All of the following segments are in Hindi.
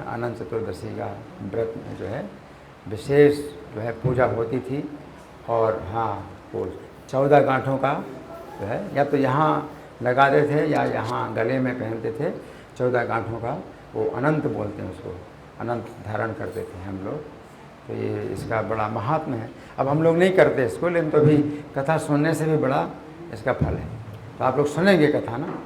अनंत चतुर्दशी का व्रत में जो है विशेष जो है पूजा होती थी। और हाँ, वो 14 गांठों का जो है या तो यहाँ लगाते थे या यहाँ गले में पहनते थे। 14 गांठों का वो अनंत बोलते हैं उसको, अनंत धारण करते थे हम लोग। तो ये इसका बड़ा महात्म्य है। अब हम लोग नहीं करते इसको, लेकिन तो भी कथा सुनने से भी बड़ा इसका फल है। तो आप लोग सुनेंगे कथा ना,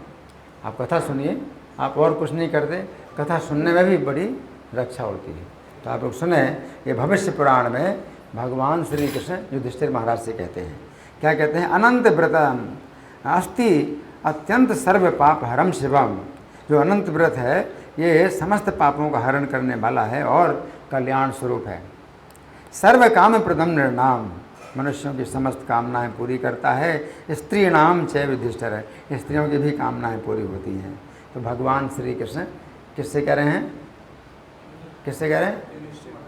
आप कथा सुनिए, आप और कुछ नहीं करते, कथा सुनने में भी बड़ी रक्षा होती है। तो आप लोग सुने, ये भविष्य पुराण में भगवान श्री कृष्ण युधिष्ठिर महाराज से कहते हैं, क्या कहते हैं? अनंत व्रतम अस्ति अत्यंत सर्व पाप हरम शिवम। जो अनंत व्रत है ये समस्त पापों का हरण करने वाला है और कल्याण स्वरूप है। सर्व काम प्रदम निर्णाम, मनुष्यों की समस्त कामनाएं पूरी करता है। स्त्री नाम चैव युधिष्ठिर है, स्त्रियों की भी कामनाएं पूरी होती हैं। तो भगवान श्री कृष्ण किससे कह रहे हैं? किससे कह रहे हैं?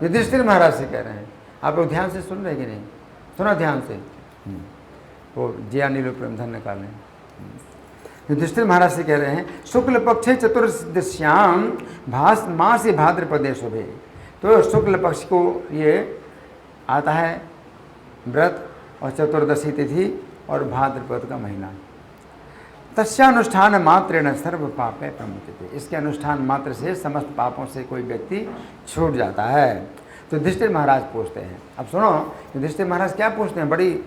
युधिष्ठिर महाराज से कह रहे हैं। आप लोग ध्यान से सुन रहे कि नहीं? सुनो ध्यान से। वो जिया नीलो प्रेम धन निकाल लें। युधिष्ठिर महाराज से कह रहे हैं, शुक्ल पक्षे चतुर्दश्याम भास मासी भाद्रपदे शुभे। तो शुक्ल पक्ष को ये आता है व्रत और चतुर्दशी तिथि और भाद्रपद का महीना। तस्यानुष्ठान मात्रेण सर्व पापे प्रमुच्यते। इसके अनुष्ठान मात्र से समस्त पापों से कोई व्यक्ति छूट जाता है। तो युधिष्ठिर महाराज पूछते हैं, अब सुनो युधिष्ठिर महाराज क्या पूछते हैं, बड़ी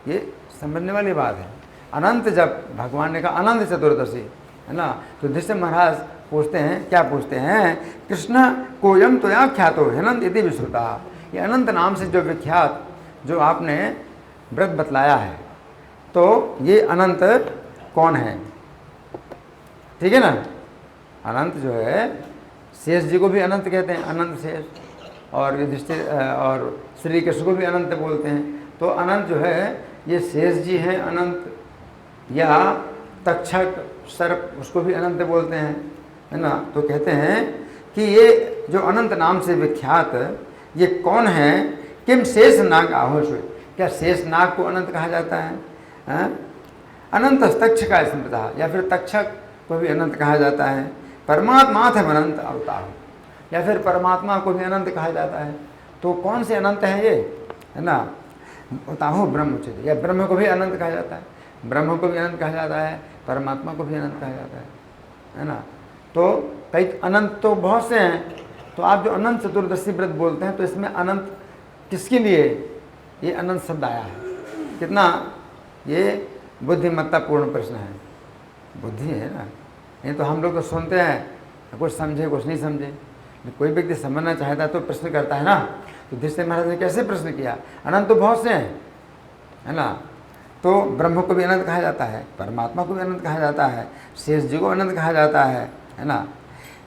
ये समझने वाली बात है। अनंत, जब भगवान ने कहा अनंत चतुर्दशी है ना, तो युधिष्ठिर महाराज पूछते हैं, क्या पूछते हैं? कृष्ण कोयम त्वया ख्यातो अनंत इति विश्रुता। ये अनंत नाम से जो विख्यात जो आपने व्रत बतलाया है, तो ये अनंत कौन है? ठीक है ना? अनंत जो है, शेष जी को भी अनंत कहते हैं, अनंत शेष, और युधिष्ठिर और श्री कृष्ण को भी अनंत बोलते हैं। तो अनंत जो है ये शेष जी हैं अनंत, या तक्षक सर्प उसको भी अनंत बोलते हैं, है ना। तो कहते हैं कि ये जो अनंत नाम से विख्यात ये कौन है? किम शेष नाग आहोश, क्या शेष नाग को अनंत कहा जाता है? अनंत तक्षका स्मृता, या फिर तक्षक को भी अनंत कहा जाता है। परमात्मा थे अनंत अवतार, या फिर परमात्मा को भी अनंत कहा जाता है। तो कौन से अनंत है ये, है ना? अवताहो ब्रह्म उचित, या ब्रह्म को भी अनंत कहा जाता है, ब्रह्म को भी अनंत कहा जाता है, परमात्मा को भी अनंत कहा जाता है ना। तो कई अनंत तो बहुत से हैं। तो आप जो अनंत चतुर्दशी व्रत बोलते हैं, तो इसमें अनंत किसके लिए ये अनंत शब्द आया है? कितना ये बुद्धिमत्तापूर्ण प्रश्न है, बुद्धि है ना। नहीं तो हम लोग तो सुनते हैं, कुछ समझे कुछ नहीं समझे। कोई व्यक्ति समझना चाहता तो प्रश्न करता है ना। तो युधिष्ठिर महाराज ने कैसे प्रश्न किया? अनंत तो बहुत से हैं, है ना। तो ब्रह्म को भी अनंत कहा जाता है, परमात्मा को भी अनंत कहा जाता है, शेष जी को अनंत कहा जाता है ना।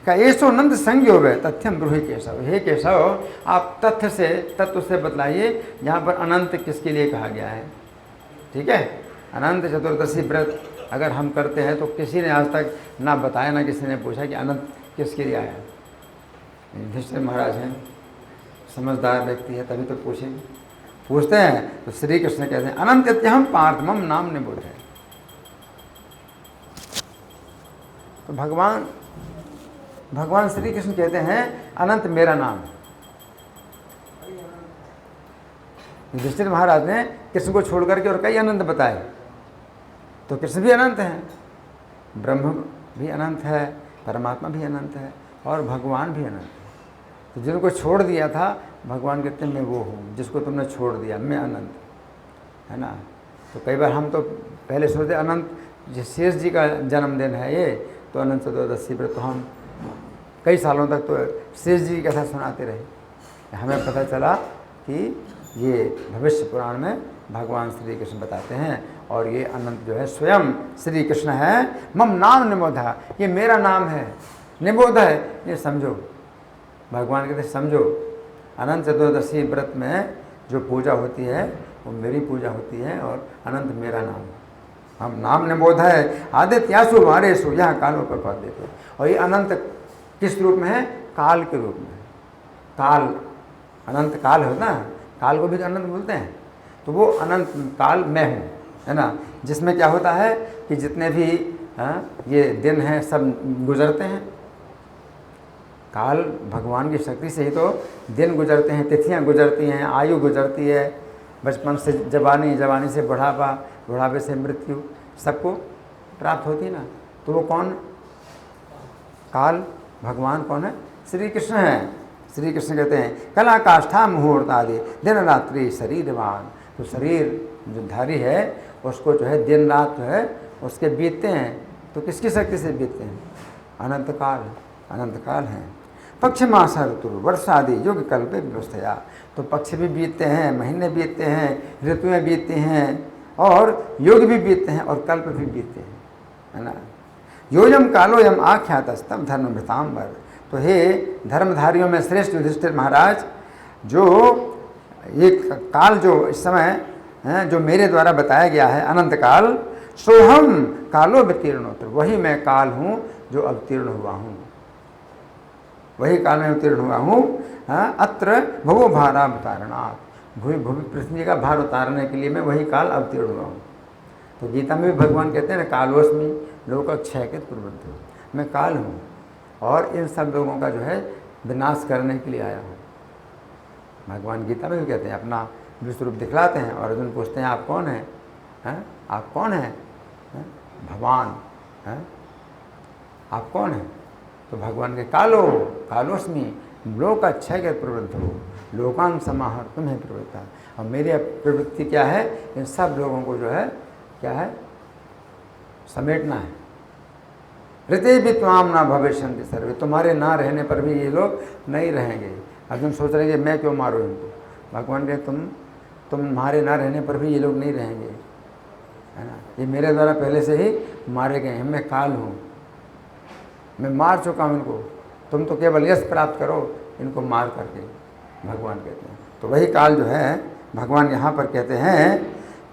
का ये सो अनंत संज्ञ हो गए तथ्यम ब्रूहि केशव। हे केशव, आप तथ्य से तत्व से बतलाइए यहाँ पर अनंत किसके लिए कहा गया है। ठीक है, अनंत चतुर्दशी व्रत अगर हम करते हैं तो किसी ने आज तक ना बताया, ना किसी ने पूछा कि अनंत किसके लिए आया। युधिष्ठिर महाराज हैं, समझदार व्यक्ति है, तभी तो पूछते हैं। तो श्री कृष्ण कहते हैं अनंत इत्यहम पार्थमम नाम निबोध है। तो भगवान श्री कृष्ण कहते हैं अनंत मेरा नाम है। युधिष्ठिर महाराज ने कृष्ण को छोड़ करके और कई अनंत बताए। तो कृष्ण भी अनंत हैं, ब्रह्म भी अनंत है, परमात्मा भी अनंत है और भगवान भी अनंत है। तो जिनको छोड़ दिया था भगवान कहते हैं मैं वो हूँ जिसको तुमने छोड़ दिया, मैं अनंत, है ना। तो कई बार हम तो पहले सोचते अनंत शेष जी का जन्मदिन है ये, तो अनंत चतुर्दशी व्रत तो हम कई सालों तक तो शेष जी की कथा सुनाते रहे। हमें पता चला कि ये भविष्य पुराण में भगवान श्री कृष्ण बताते हैं और ये अनंत जो है स्वयं श्री कृष्ण है। मम नाम निबोधा, ये मेरा नाम है, निबोध है, ये समझो। भगवान कहते समझो, अनंत चतुर्दशी व्रत में जो पूजा होती है वो मेरी पूजा होती है और अनंत मेरा नाम है। हम नाम निबोध है आदित्यासु वारेसु यह कालों पर पद देते। और ये अनंत किस रूप में है? काल के रूप में। काल, अनंत काल है ना, काल को भी अनंत बोलते हैं। तो वो अनंत काल मैं हूँ, है ना, जिसमें क्या होता है कि जितने भी ये दिन हैं सब गुजरते हैं, काल भगवान की शक्ति से ही तो दिन गुजरते हैं, तिथियां गुजरती हैं, आयु गुजरती है, बचपन से जवानी, जवानी से बुढ़ापा, बुढ़ापे से मृत्यु, सबको प्राप्त होती है ना। तो वो कौन? काल भगवान कौन है? श्री कृष्ण है। श्री कृष्ण कहते हैं कला काष्ठा मुहूर्त आदि दिन रात्रि शरीरवान। तो शरीर जो धारी है उसको जो है दिन रात जो है उसके बीतते हैं। तो किसकी शक्ति से बीतते हैं? अनंत काल, अनंत काल है। पक्ष मास ऋतु वर्ष आदि युग कल्प व्यवस्थया। तो पक्ष भी बीतते हैं, महीने बीतते हैं, ऋतुएं बीतती हैं और युग भी बीतते हैं और कल्प भी बीतते हैं, है ना। योजम कालोयम आख्यातस्तम धर्मभृतांबर। तो हे धर्मधारियों में श्रेष्ठ युधिष्ठिर महाराज, जो ये काल जो इस समय है जो मेरे द्वारा बताया गया है अनंत काल, सोहम कालो वितीर्णोत्र। वही मैं काल हूँ जो अवतीर्ण हुआ हूँ, वही काल में अवतीर्ण हुआ हूँ। अत्र भवो भारावतारणात्। भूमि पृथ्वी का भार उतारने के लिए मैं वही काल अवतीर्ण हुआ हूँ। तो गीता में भी भगवान कहते हैं ना, कालोस्मि लोकक्षयकृत प्रवृत्तो। मैं काल हूँ और इन सब लोगों का जो है विनाश करने के लिए आया हूँ। भगवान गीता में भी कहते हैं, अपना विश्व रूप दिखलाते हैं और अर्जुन पूछते हैं आप कौन हैं? आप कौन हैं? भगवान हैं? आप कौन हैं? तो भगवान के कालोस्मि लोकक्षयकृत प्रवृत्तो लोकान समाहर तुम्हें प्रवृत्ता। और मेरी प्रवृत्ति क्या है? इन सब लोगों को जो है क्या है? समेटना है। ऋते भी त्वाम ना भविष्यन्ति सर्वे। तुम्हारे ना रहने पर भी ये लोग नहीं रहेंगे। अर्जुन सोच रहे हैं मैं क्यों मारूं इनको? भगवान कहे तुम्हारे ना रहने पर भी ये लोग नहीं रहेंगे, है ना। ये मेरे द्वारा पहले से ही मारे गए हैं। मैं काल हूँ, मैं मार चुका हूँ इनको। तुम तो केवल यश प्राप्त करो इनको मार करके, भगवान कहते हैं। तो वही काल जो है भगवान यहाँ पर कहते हैं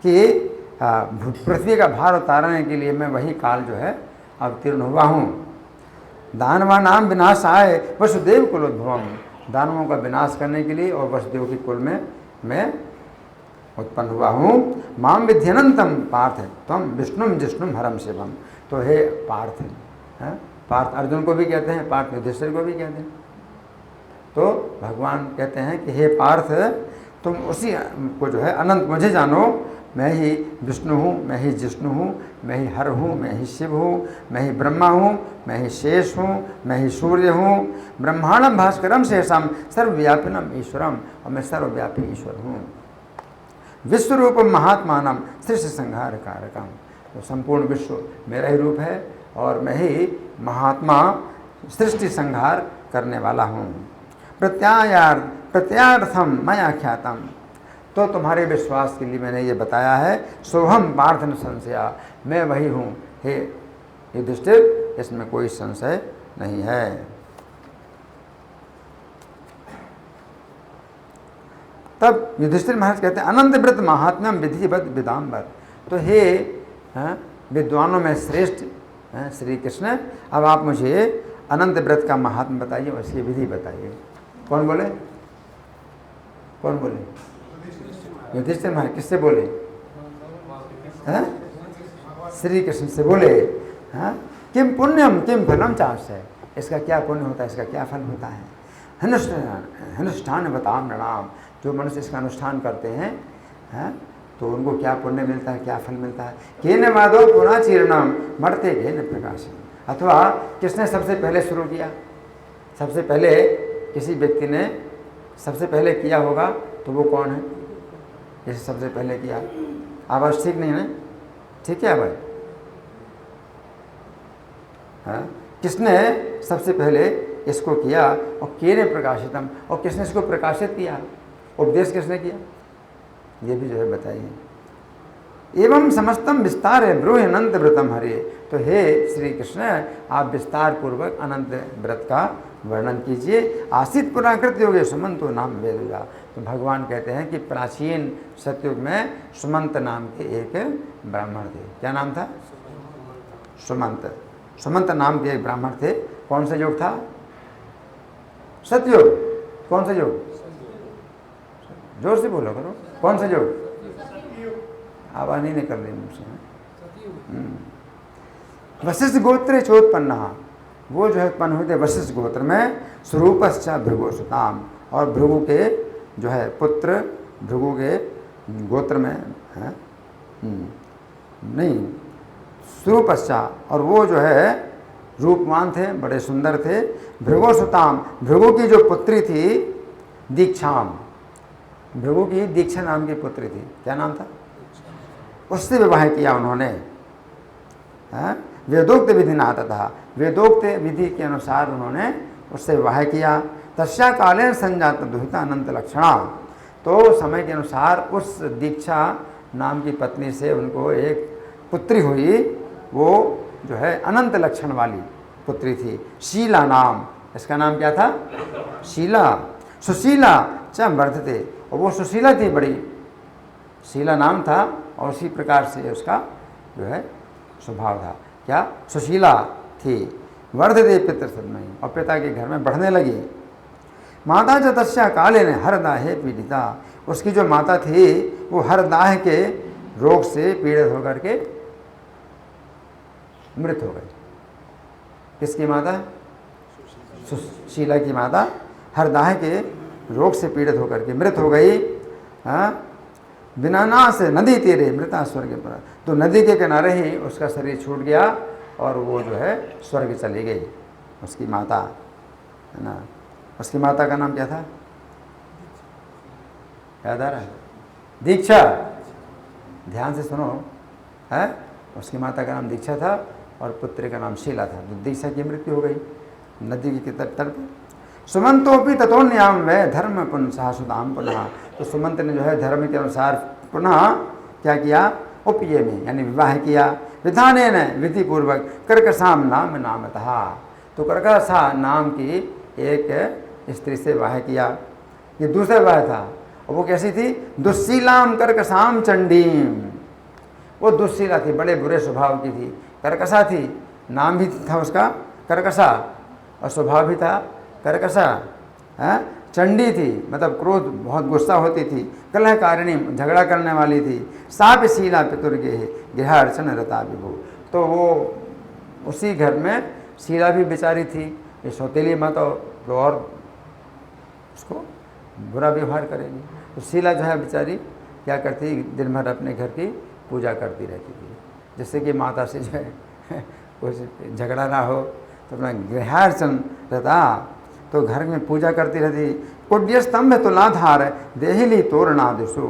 कि पृथ्वी का भार उतारने के लिए मैं वही काल जो है अवतीर्ण हुआ हूँ। दानवानाम विनाशाय वसुदेव कुलोद्भवम। दानवों का विनाश करने के लिए और वसुदेव के कुल में मैं उत्पन्न हुआ हूँ। माम विध्यनंतम पार्थ तम विष्णुम जिष्णुम हरम शिवम। तो हे पार्थ, है पार्थ अर्जुन को भी कहते हैं, पार्थ युधिष्ठिर को भी कहते हैं। तो भगवान कहते हैं कि हे पार्थ, तुम उसी को जो है अनंत मुझे जानो। मैं ही विष्णु हूँ, मैं ही जिष्णु हूँ, मैं ही हर हूँ, मैं ही शिव हूँ, मैं ही ब्रह्मा हूँ, मैं ही शेष हूँ, मैं ही सूर्य हूँ। ब्रह्मांडम भास्करम शेषम सर्वव्यापिनम ईश्वरम। और मैं सर्वव्यापी ईश्वर हूँ। विश्वरूपम महात्मानम सृष्टि संहार कारकम। तो संपूर्ण विश्व मेरा ही रूप है और मैं ही महात्मा सृष्टि संहार करने वाला हूँ। प्रत्यार्थम मया ख्यातम। तो तुम्हारे विश्वास के लिए मैंने ये बताया है। सोहम पार्थ न संशया। मैं वही हूँ हे युधिष्ठिर, इसमें कोई संशय नहीं है। तब युधिष्ठिर महाराज कहते हैं अनंत व्रत महात्म्यम विधिवत विदाम्बर। तो हे विद्वानों में श्रेष्ठ श्री कृष्ण, अब आप मुझे अनंत व्रत का महात्म्य बताइए और इसकी विधि बताइए। कौन बोले? कौन बोले? युधिष्ठिर महाराज। किससे बोले? हैं? श्री कृष्ण से बोले। हाँ, किम पुण्यम किम फलम चांस। इसका क्या पुण्य होता है, इसका क्या फल होता है? अनुष्ठान बताम नृणाम। जो मनुष्य इसका अनुष्ठान करते हैं तो उनको क्या पुण्य मिलता है, क्या फल मिलता है? केन माधव पुनः चीर्णम मरते घेन प्रकाशन। अथवा किसने सबसे पहले शुरू किया? सबसे पहले किसी व्यक्ति ने सबसे पहले किया होगा तो वो कौन है? जैसे सबसे पहले किया। आवाज़ ठीक नहीं है? ठीक है आवाज़? हाँ, किसने सबसे पहले इसको किया? और केने प्रकाशितम। और किसने इसको प्रकाशित किया? उपदेश किसने किया? ये भी जो है बताइए। एवं समस्तम विस्तार है ब्रूहि अनंत व्रतम हरे। तो हे श्री कृष्ण, आप विस्तार पूर्वक अनंत व्रत का वर्णन कीजिए। आसित पुराकृत योगे सुमंतो नाम वेदुजा। तो भगवान कहते हैं कि प्राचीन सतयुग में सुमंत नाम के एक ब्राह्मण थे। क्या नाम था? सुमंत। सुमंत नाम के एक ब्राह्मण थे। कौन सा युग था? सतयुग। कौन सा युग? जोर से बोलो करो। कौन सा युग? आवाज नहीं निकल रही मुझसे। वशिष्ठ गोत्र चोत्पन्न। वो जो है उत्पन्न हुए थे वशिष्ठ गोत्र में, स्वरूपश्च भृगु सुताम, और भृगु के जो है पुत्र भृगु के गोत्र में है, नहीं स्वरूपश्चा, और वो जो है रूपवान थे, बड़े सुंदर थे। भृगु सुताम, भृगु की जो पुत्री थी दीक्षाम, भृगु की दीक्षा नाम की पुत्री थी, क्या नाम था, उससे विवाह किया उन्होंने। वेदोक्त विधि नाता था, वेदोक्त विधि के अनुसार उन्होंने उससे विवाह किया। तस्या कालेन संजात दुहिता अनंत लक्षणा, तो समय के अनुसार उस दीक्षा नाम की पत्नी से उनको एक पुत्री हुई, वो जो है अनंत लक्षण वाली पुत्री थी। शीला नाम, इसका नाम क्या था, शीला। सुशीला च वर्धते, और वो सुशीला थी, बड़ी शीला नाम था, और उसी प्रकार से उसका जो है स्वभाव था, क्या, सुशीला थी। वर्धते पितृसदमयी, और पिता के घर में बढ़ने लगी। माता च तस्या काले ने हरदाहे पीड़िता, उसकी जो माता थी वो हरदाह के रोग से पीड़ित होकर के मृत हो गई। किसकी माता, शीला की माता हरदाह के रोग से पीड़ित होकर के मृत हो गई। बिना ना से नदी तीरे मृता स्वर्ग पर, तो नदी के किनारे ही उसका शरीर छूट गया और वो जो है स्वर्ग चली गई, उसकी माता है ना। उसकी माता का नाम क्या था, याद आ रहा है, दीक्षा, ध्यान से सुनो, है, उसकी माता का नाम दीक्षा था और पुत्र का नाम शीला था। तो दीक्षा की मृत्यु हो गई नदी के तट पर। सुमंतोपि ततोन्याम वे धर्म पुनः सुदाम पुनः, तो सुमंत ने जो है धर्म के अनुसार पुनः क्या किया, उपये में यानी विवाह किया। विधाने ने विधि पूर्वक कर्कसाम नाम नामतः, तो कर्कसा नाम की एक स्त्री से विवाह किया। ये दूसरा विवाह था, और वो कैसी थी, दुस्शीलाम कर्कसाम चंडीम, वो दुस्शीला थी, बड़े बुरे स्वभाव की थी, कर्कसा थी, नाम भी था उसका कर्कसा और स्वभाव भी था कर्कसा। चंडी थी, मतलब क्रोध, बहुत गुस्सा होती थी। कलहकारिणी, झगड़ा करने वाली थी। साप शीला पितुर्गे गृह अर्चन रता विभु, तो वो उसी घर में शीला भी बेचारी थी, ये सौतेली माता तो और उसको बुरा व्यवहार करेगी। तो शीला जो है बेचारी क्या करती, दिन भर अपने घर की पूजा करती रहती थी, जिससे कि माता से जो है कुछ झगड़ा ना हो। तो अपना गृहार्चन रहता, तो घर में पूजा करती रहती। कुड्य स्तंभ तुलाधार देहिली तोरणा दिशु,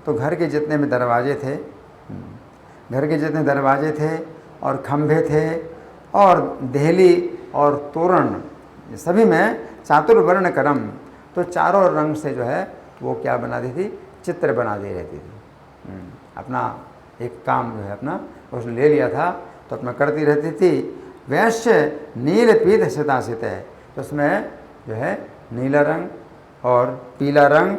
तो घर के जितने भी दरवाजे थे, घर के जितने दरवाजे थे और खंभे थे और देहली और तोरण, सभी में चातुर्वर्ण करम, तो चारों रंग से जो है वो क्या बना दी थी, चित्र बना दी रहती थी। अपना एक काम जो है अपना उसने ले लिया था, तो अपना करती रहती थी। वैश्य नील पीत सितासित है, तो उसमें जो है नीला रंग और पीला रंग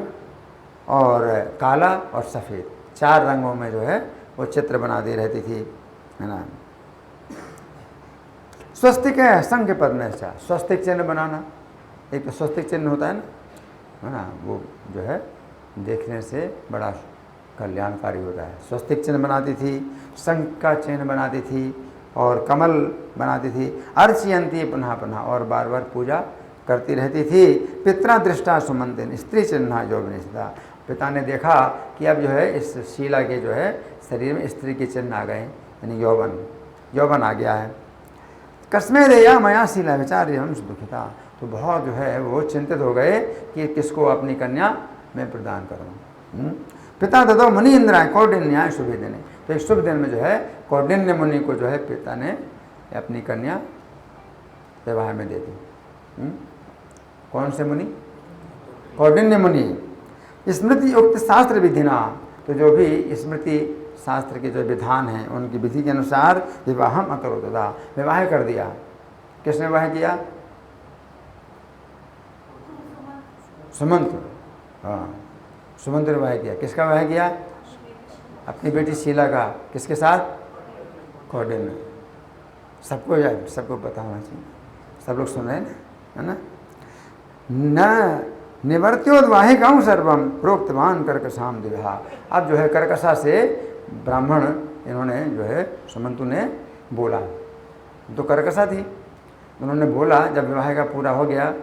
और काला और सफ़ेद, चार रंगों में जो है वो चित्र बना दी रहती थी, है ना। स्वस्तिक है संघ पद में, अच्छा स्वस्तिक चिन्ह बनाना, एक तो स्वस्तिक चिन्ह होता है ना, वो जो है देखने से बड़ा कल्याणकारी होता है। स्वस्तिक चिन्ह बनाती थी, शंख का चिन्ह बनाती थी और कमल बनाती थी। अर्चयंती पुनः पुनः, और बार बार पूजा करती रहती थी। पिता दृष्टा सुमंतिन स्त्री चिन्ह जो बनिष्ठा, पिता ने देखा कि अब जो है इस शीला के जो है शरीर में स्त्री के चिन्ह आ गए, यानी यौवन आ गया है। कस्मे देया मया शीला विचार्य हम दुखिता, तो बहुत जो है वो चिंतित हो गए कि किसको अपनी कन्या मैं प्रदान करूँ। पिता ददो मुनि इंद्राय कौंडिन्याय शुभ दिन, तो एक शुभ दिन में जो है कौंडिन्य मुनि को जो है पिता ने अपनी कन्या विवाह में दे दी। कौन से मुनि, कौंडिन्य मुनि। स्मृति उक्त शास्त्र विधिना, तो जो भी स्मृति शास्त्र के जो विधान हैं उनकी विधि के अनुसार विवाहम अकरोतदा, विवाह कर दिया। किसने विवाह किया, सुमंत, हाँ सुमंत ने विवाह किया। किसका विवाह किया, अपनी बेटी शीला का, किसके साथ, कौंडिन्य। सबको पता होना चाहिए, सब लोग सुन रहे हैं है ना। न निवर्त्योद्वाहिकां सर्वम प्रोक्तवान कर्कसाम दिव्या, अब जो है कर्कसा से ब्राह्मण इन्होंने जो है सुमंतु ने बोला, तो कर्कसा थी, उन्होंने बोला, जब विवाह का पूरा हो गया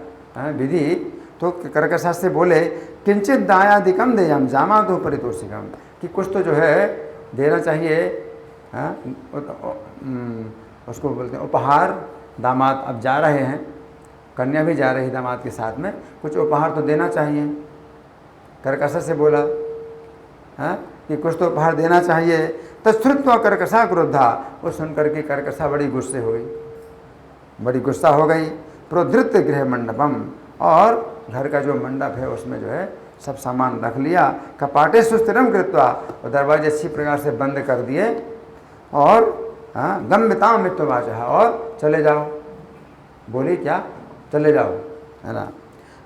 विधि, तो कर्कशा से बोले किंचित दायादिकम देयम जामा तो परितोषिकम, कि कुछ तो जो है देना चाहिए, उसको बोलते हैं उपहार। दामाद अब जा रहे हैं, कन्या भी जा रही है दामाद के साथ में, कुछ उपहार तो देना चाहिए। कर्कशा से बोला कि कुछ तो उपहार देना चाहिए। तत्श्रुत्वा कर्कशा क्रोधा, वो सुन करके कर्कशा बड़ी गुस्से हो गई, बड़ी गुस्सा हो गई। प्रोधृत गृह मंडपम, और घर का जो मंडप है उसमें जो है सब सामान रख लिया। कपाटे सुस्थिरम कृत्वा, और दरवाजे अच्छी प्रकार से बंद कर दिए, और गम्यता मित्तवाचः, और चले जाओ। बोली क्या? चले जाओ, है ना।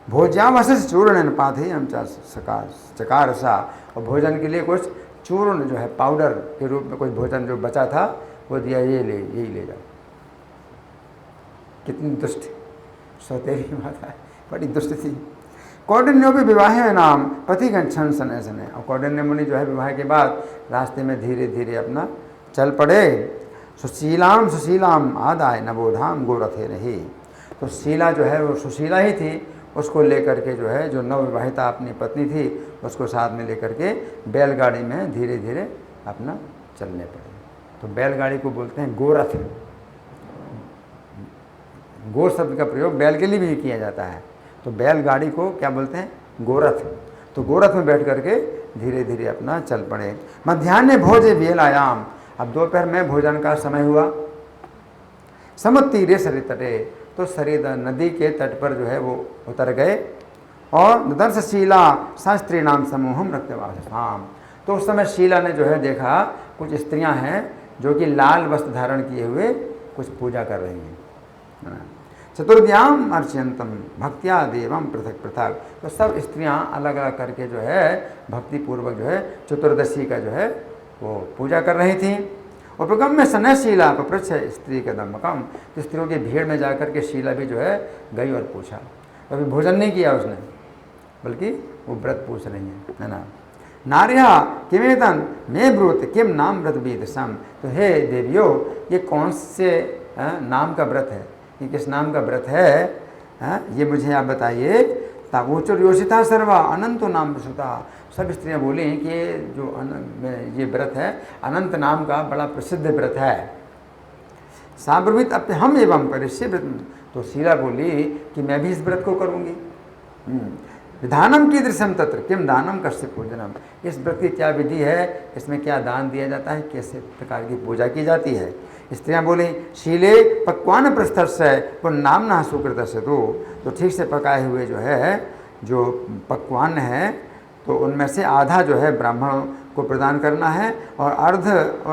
भोज्यावशिष चूर्ण पाथे हम चकार सा, और भोजन के लिए कुछ चूर्ण जो है पाउडर के रूप में कुछ भोजन जो बचा था वो दिया, यही ले जाओ। कितनी दुष्ट सौतेरी माता है, बड़ी दुष्ट थी। कौंडिन्यो भी विवाह नाम पति गच्छन सने सने, और कौंडिन्य मुनि जो है विवाह के बाद रास्ते में धीरे धीरे अपना चल पड़े। सुशीलाम आदाय नवोधाम गोरथे रही, तो शीला जो है वो सुशीला ही थी, उसको लेकर के जो है जो नवविवाहिता अपनी पत्नी थी उसको साथ में लेकर के बैलगाड़ी में धीरे धीरे अपना चलने पड़े। तो बैलगाड़ी को बोलते हैं गोरथ। गो शब्द का प्रयोग बैल के लिए भी किया जाता है, तो बैलगाड़ी को क्या बोलते हैं? गोरथ। तो गोरथ में बैठ करके धीरे धीरे अपना चल पड़े। मध्याह्ने भोजे बेलायाम, अब दोपहर में भोजन का समय हुआ। समुद्तीरे सरित तटे, तो सरित नदी के तट पर जो है वो उतर गए। और दर्श शीला शास्त्री नाम समूहम रक्तवासाम, तो उस समय शीला ने जो है देखा कुछ स्त्रियां हैं जो कि लाल वस्त्र धारण किए हुए कुछ पूजा कर रही हैं। चतुर्द्याम अर्चयंतम भक्त्या देवम पृथक पृथक, तो सब स्त्रियां अलग अलग करके जो है भक्ति पूर्वक जो है चतुर्दशी का जो है वो पूजा कर रही थी। उपगम में सनय शीला पपृच्छ स्त्री के दम्भकम, तो स्त्रियों की भीड़ में जाकर के शीला भी जो है गई और पूछा। अभी भोजन नहीं किया उसने, बल्कि वो व्रत पूछ रही है ना। नार्या किमेतन मैं ब्रूत किम नाम व्रत बीतसम, तो हे देवियों ये कौन से नाम का व्रत है, ये किस नाम का व्रत है, ये मुझे आप बताइए। तावोचर योषिता सर्वा अनंतो नाम विश्रुता, सब स्त्रियाँ बोली कि ये व्रत है अनंत नाम का बड़ा प्रसिद्ध व्रत है। साब्रवीत अब हम एवं करिष्ये व्रत, तो शीला बोली कि मैं भी इस व्रत को करूँगी। विधानम की दृश्यम तत्र किम दानम कश्य पूजनम, इस व्रत की क्या विधि है, इसमें क्या दान दिया जाता है, कैसे प्रकार की पूजा की जाती है। स्त्रियाँ बोली शीले पक्वान प्रस्थस्य पुण्नाम ना सुकृत से, तो ठीक से पकाए हुए जो है जो पकवान है तो उनमें से आधा जो है ब्राह्मणों को प्रदान करना है, और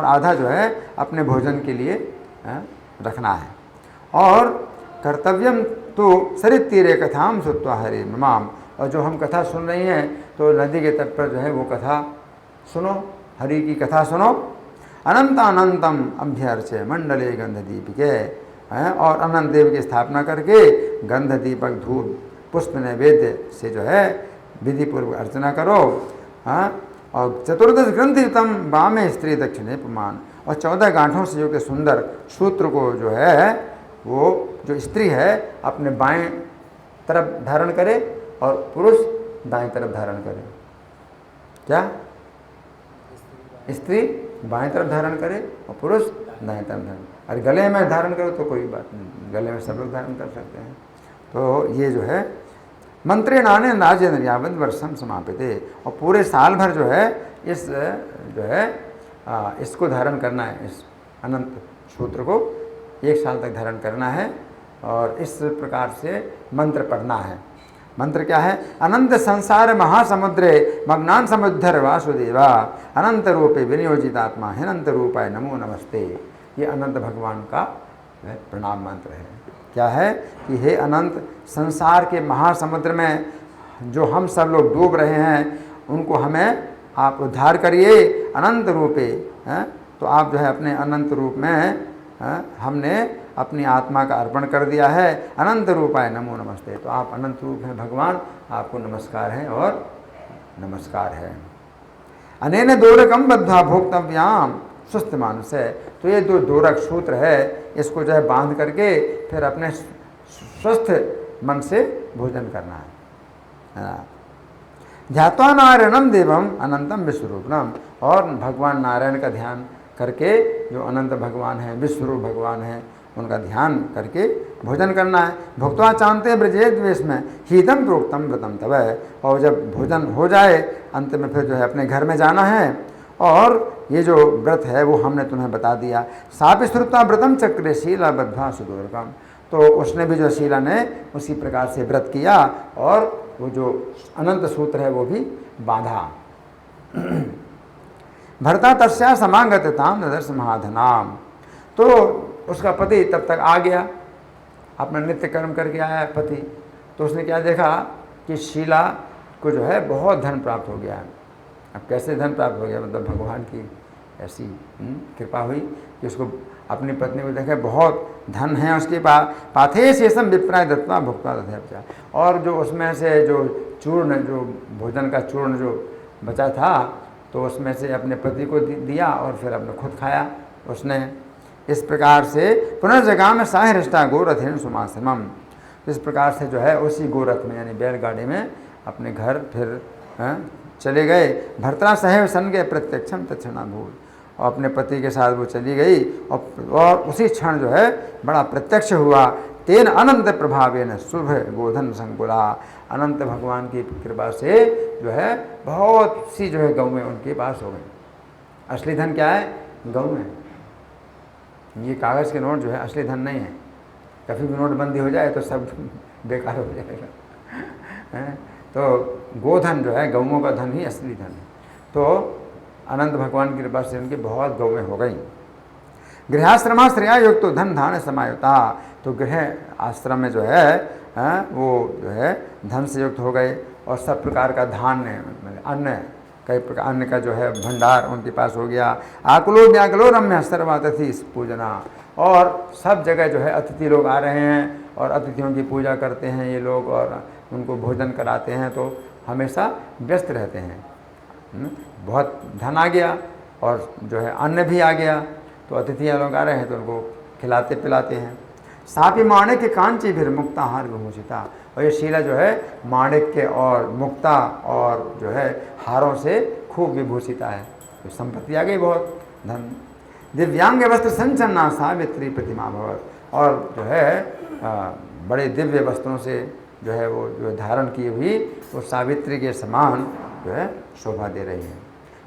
आधा जो है अपने भोजन के लिए रखना है। और कर्तव्यम तो सरित तीरे कथाम सुत्वा हरे ममाम, और जो हम कथा सुन रही हैं तो नदी के तट पर जो है वो कथा सुनो, हरि की कथा सुनो। अनंतम अभ्यर्च्य मंडले गंधदीपिके, और अनंत देव की स्थापना करके गंध दीपक धूप पुष्प नैवेद्य से जो है विधि पूर्वक अर्चना करो। और चतुर्दश ग्रंथितम बामे स्त्री दक्षिणे प्रमाण, और 14 गांठों से युक्त सुंदर सूत्र को जो है वो जो स्त्री है अपने बाएं तरफ धारण करे और पुरुष दाएं तरफ धारण करे। क्या? स्त्री बाएं तरफ धारण करे और पुरुष दाएं तरफ धारण, और गले में धारण करो तो कोई बात नहीं, गले में सब लोग धारण कर सकते हैं। तो ये जो है मंत्रेण आने राजेंद्र यावत वर्षम समापित, और पूरे साल भर जो है इस जो है इसको धारण करना है, इस अनंत सूत्र को 1 साल तक धारण करना है, और इस प्रकार से मंत्र पढ़ना है। मंत्र क्या है? अनंत संसार महासमुद्रे मग्नान समुद्धर वासुदेवा अनंत रूपे विनियोजित आत्मा हिनंत रूपाय नमो नमस्ते, ये अनंत भगवान का प्रणाम मंत्र है। क्या है कि हे अनंत, संसार के महासमुद्र में जो हम सब लोग डूब रहे हैं उनको हमें आप उद्धार करिए अनंत रूपे। तो आप जो है अपने अनंत रूप में हमने अपनी आत्मा का अर्पण कर दिया है। अनंत रूपाय नमो नमस्ते, तो आप अनंत रूप हैं भगवान, आपको नमस्कार है और नमस्कार है। अनेन दोरकम बद्धा भोक्तव्याम सुस्त मानुष है, तो ये जो दोरक सूत्र है इसको जो है बांध करके फिर अपने स्वस्थ मन से भोजन करना है। ध्यात्वा नारायणम देवम अनंतम विश्वरूपम, और भगवान नारायण का ध्यान करके, जो अनंत भगवान हैं, विश्वरूप भगवान हैं, उनका ध्यान करके भोजन करना है। भुक्त्वा चांते ब्रजेत द्वेष में हीतम प्रोक्तम व्रतम तब, और जब भोजन हो जाए अंत में फिर जो है अपने घर में जाना है, और ये जो व्रत है वो हमने तुम्हें बता दिया। सापि श्रुत्वा व्रतम चक्रे शीला बद्धा सुदूरकम, तो उसने भी जो शीला ने उसी प्रकार से व्रत किया और वो जो अनंत सूत्र है वो भी बांधा। भरता तस्या समागतताम ददर्श महाधनाम, तो उसका पति तब तक आ गया, अपना नित्य कर्म करके आया पति, तो उसने क्या देखा कि शीला को जो है बहुत धन प्राप्त हो गया है। अब कैसे धन प्राप्त हो गया, मतलब भगवान की ऐसी कृपा हुई कि उसको अपनी पत्नी को देखा बहुत धन है उसके पास। पाथे शेषम विप्राय दत्वा भुक्ता तथा, और जो उसमें से जो चूर्ण, जो भोजन का चूर्ण जो बचा था, तो उसमें से अपने पति को दिया और फिर अपने खुद खाया उसने। इस प्रकार से पुनर्जगा में साहृष्टा गोरथेन सुमासमम, इस प्रकार से जो है उसी गोरथ में यानी बैलगाड़ी में अपने घर फिर चले गए। भर्तरा सहैव सन गए प्रत्यक्षम तत्क्षणा भूल, और अपने पति के साथ वो चली गई और उसी क्षण जो है बड़ा प्रत्यक्ष हुआ। तेन अनंत प्रभावेन शुभ गोधन संकुला, अनंत भगवान की कृपा से जो है बहुत सी जो है गौएं उनके पास हो गई। असली धन क्या है? गौएं। ये कागज़ के नोट जो है असली धन नहीं है, कभी भी नोटबंदी हो जाए तो सब बेकार हो जाएगा। तो गोधन जो है, गौओं का धन ही असली धन है। तो अनंत भगवान की कृपा से उनकी बहुत गौएं हो गई। गृहाश्रमाश्रया युक्त तो धन धान समायुता, तो गृह आश्रम में जो है वो जो है धन से युक्त हो गए और सब प्रकार का धान्य, अन्न, कई प्रकार अन्न का जो है भंडार उनके पास हो गया। आकुलो व्याकुलो रम्य सर्वातिथि पूजना, और सब जगह जो है अतिथि लोग आ रहे हैं और अतिथियों की पूजा करते हैं ये लोग और उनको भोजन कराते हैं, तो हमेशा व्यस्त रहते हैं। बहुत धन आ गया और जो है अन्न भी आ गया, तो अतिथियाँ लोग आ रहे हैं तो उनको खिलाते पिलाते हैं। सापी माणिक के कांची फिर मुक्ता हार विभूषिता, और ये शीला जो है माणिक के और मुक्ता और जो है हारों से खूब विभूषिता है, तो संपत्ति आ गई बहुत धन। दिव्यांग वस्त्र संचन्ना सावित्री प्रतिमा भवत, और जो है बड़े दिव्य वस्त्रों से जो है वो जो धारण की हुई वो सावित्री के समान जो है शोभा दे रही है।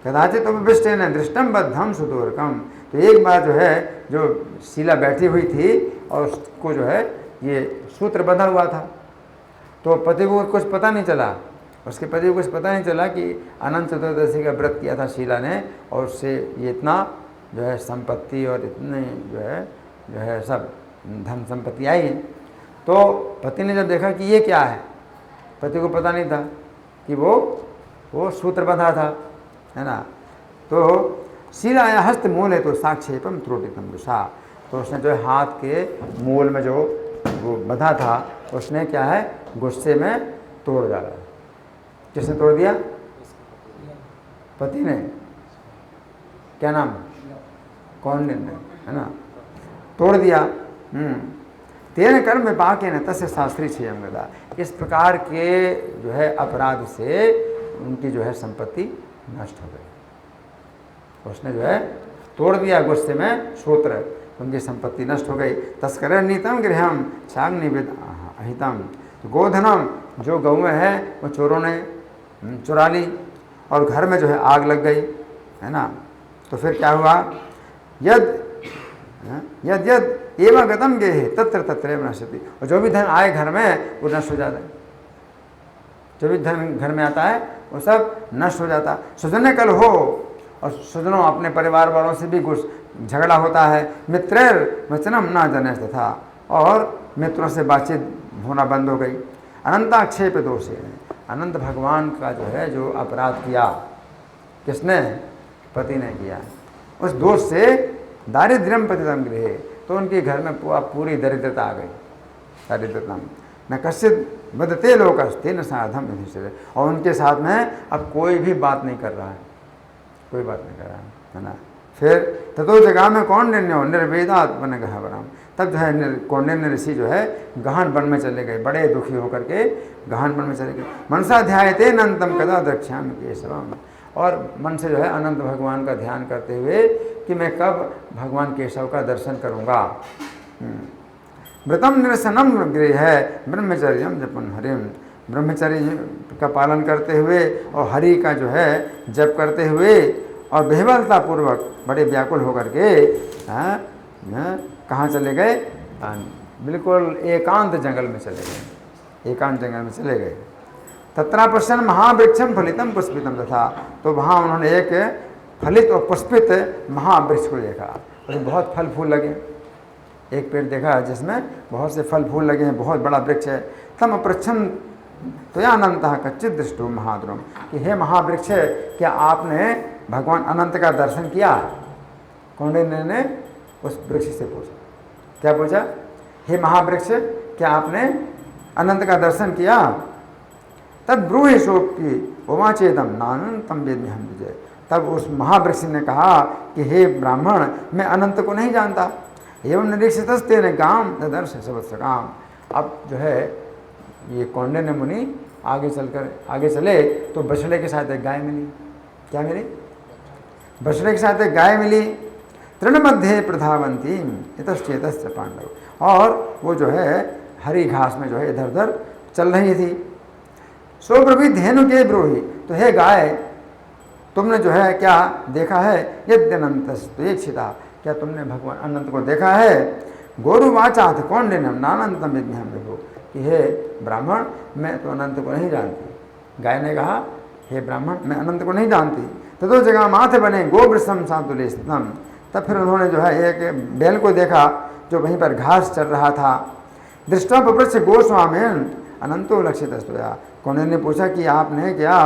कदाचित उपविष्ट न दृष्टम बद्धम सुदूरकम, तो एक बार जो है जो शीला बैठी हुई थी और उसको जो है ये सूत्र बंधा हुआ था, तो पति को कुछ पता नहीं चला, उसके पति को कुछ पता नहीं चला कि अनंत चतुर्दशी का व्रत किया था शीला ने, और उससे ये इतना जो है संपत्ति और इतने जो है सब धन संपत्ति आई। तो पति ने जब देखा कि ये क्या है, पति को पता नहीं था कि वो सूत्र बंधा था, है ना। तो शीलाया हस्त मूल है तो साक्षेपम त्रुटितम विषा, तो उसने जो है हाथ के मूल में जो वो बंधा था उसने क्या है गुस्से में तोड़ डाला। किसने तोड़ दिया? पति ने। क्या नाम? कौन ने? है ना, तोड़ दिया। तेन कर्म पाके न तस्य शास्त्री क्षयम गदा, इस प्रकार के जो है अपराध से उनकी जो है संपत्ति नष्ट हो गई। उसने जो है तोड़ दिया गुस्से में सूत्र, उनकी संपत्ति नष्ट हो गई। तस्कर नीतम गृहम छाग्निविद अहितम, तो गोधनम, जो गौएं हैं वो चोरों ने चुरा ली और घर में जो है आग लग गई, है ना। तो फिर क्या हुआ? यद यद यद एवं गतम गे तत्र तत्र नश्यति, और जो भी धन आए घर में वो नष्ट हो जाता है। जो भी धन घर में आता है वो सब नष्ट हो जाता। सुजन्य कल हो, और सुजनों अपने परिवार वालों से भी झगड़ा होता है। मित्रेर वचनम ना जने तथा, और मित्रों से बातचीत होना बंद हो गई। अनंताक्षेप दोष है, अनंत भगवान का जो है जो अपराध किया, किसने? पति ने किया। उस दोष से दारिद्र्यम पतितम गृहे, तो उनके घर में पूरी दरिद्रता आ गई। दारिद्रता न कश्चित बदते लोकस्ते न साधम युधिष्ठिर, और उनके साथ में अब कोई भी बात नहीं कर रहा है, कोई बात नहीं कर रहा है ना। फिर ततो जगह में कौंडिन्यो निर्वेदात्मन गहवरम, तब जो है कौंडिन्य ऋषि जो है गहन वन में चले गए, बड़े दुखी होकर के गहन वन में चले गए। मनसा ध्यायते अनंतम कदा द्रक्ष्यामि केशवम, और मन से जो है अनंत भगवान का ध्यान करते हुए कि मैं कब भगवान केशव का दर्शन करूँगा। व्रतम निरसनम गृह है ब्रह्मचर्यम जपन हरिम, ब्रह्मचर्य का पालन करते हुए और हरि का जो है जप करते हुए और बेहबलता पूर्वक बड़े व्याकुल होकर के कहाँ चले गए? बिल्कुल एकांत जंगल में चले गए, एकांत जंगल में चले गए। तत्रा पश्यन् महावृक्षम फलितम पुष्पितम तथा, तो वहाँ उन्होंने एक फलित और पुष्पित महावृक्ष को देखा, उसमें बहुत फल फूल लगे। एक पेड़ देखा जिसमें बहुत से फल फूल लगे हैं, बहुत बड़ा वृक्ष है। तम अपृच्छम त्वयानंत कच्चित दृष्टो महाद्रुम, कि हे महावृक्ष, क्या आपने भगवान अनंत का दर्शन किया? कौंडिन्य ने उस वृक्ष से पूछा, क्या पूछा? हे महावृक्ष, क्या आपने अनंत का दर्शन किया? तब ब्रूहि शोक की उमाचेदम नानंतम वेदि हम विजय, तब उस महावृक्ष ने कहा कि हे ब्राह्मण, मैं अनंत को नहीं जानता। एवं निरीक्षितस्ते ने काम दर्श सबत्स काम। अब जो है ये कौंडिन्य मुनि आगे चले तो बछड़े के साथ एक गाय मिली। क्या मिली? बछड़े के साथ एक गाय मिली। तृण मध्य प्रधावंती इतश्चेतश्च पांडव, और वो जो है हरी घास में जो है इधर उधर चल रही थी। सोब्रवी धेनु के ब्रोही, तो हे गाय, तुमने जो है क्या देखा है? यद्यनंतस्त्वेक्षिता, क्या तुमने भगवान अनंत को देखा है? गोरुवाचाथ कौंडिन्यम नानंतम विज्ञान विभो, कि हे ब्राह्मण, मैं तो अनंत को नहीं जानती। गाय ने कहा, हे ब्राह्मण, मैं अनंत को नहीं जानती। तो दो जगह माथे बने गोवृषम सातुले स्थितम, तब फिर उन्होंने जो है एक बैल को देखा जो वहीं पर घास चल रहा था। दृष्टा पप्रच्छ गोस्वामीन अनंतो लक्षित स्तोया, कौंडिन्य ने पूछा कि आपने क्या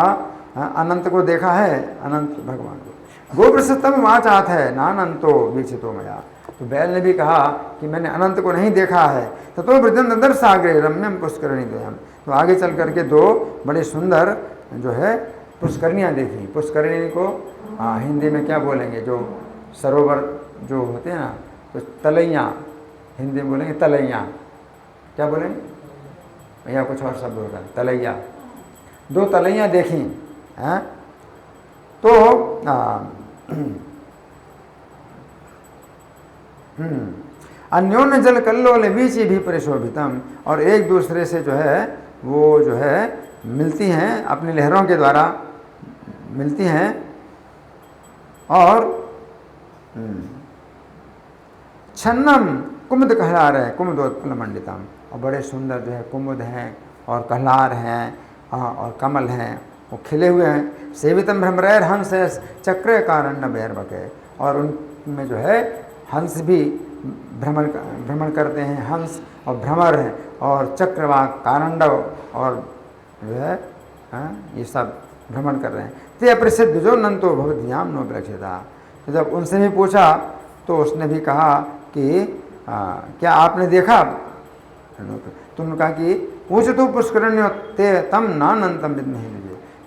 अनंत को देखा है? अनंत भगवान को। गोवृषतम वाचात है नानंतो वीक्षितो मया, तो बैल ने भी कहा कि मैंने अनंत को नहीं देखा है। तो वृद्धन सागरे रम्यम पुष्करणी द्वयम, तो आगे चल करके दो बड़े सुंदर जो है पुष्करणियाँ देखी। पुष्करणी को हिंदी में क्या बोलेंगे? जो सरोवर जो होते हैं ना, तो तलैया, हिंदी में बोलेंगे तलैया। क्या बोलेंगे? या कुछ और शब्द होगा, तलैया। दो तलैया देखी हैं। तो अन्योन्य जल कल्लोल बीची भी परिशोभितम, और एक दूसरे से जो है वो जो है मिलती हैं, अपनी लहरों के द्वारा मिलती हैं। और छन्नम कुमुद कहलार है कुमुदोत्पल मंडितम, और बड़े सुंदर जो है कुमुद हैं और कहलार हैं और कमल हैं, वो खिले हुए हैं। सेवितम भ्रमरैर हंस चक्र कारण बैरवके, और उनमें जो है हंस भी भ्रमण करते हैं, हंस और भ्रमर हैं और चक्रवाक कारंडव और जो है ये सब भ्रमण कर रहे हैं। ते अप्रसिद्ध जो नंतो भवद्याम नो प्रक्षिता, तो जब उनसे भी पूछा तो उसने भी कहा कि क्या आपने देखा? तो उन्होंने कहा कि पूछ तो पुष्करण्य ते तम नानंतम विद्महे,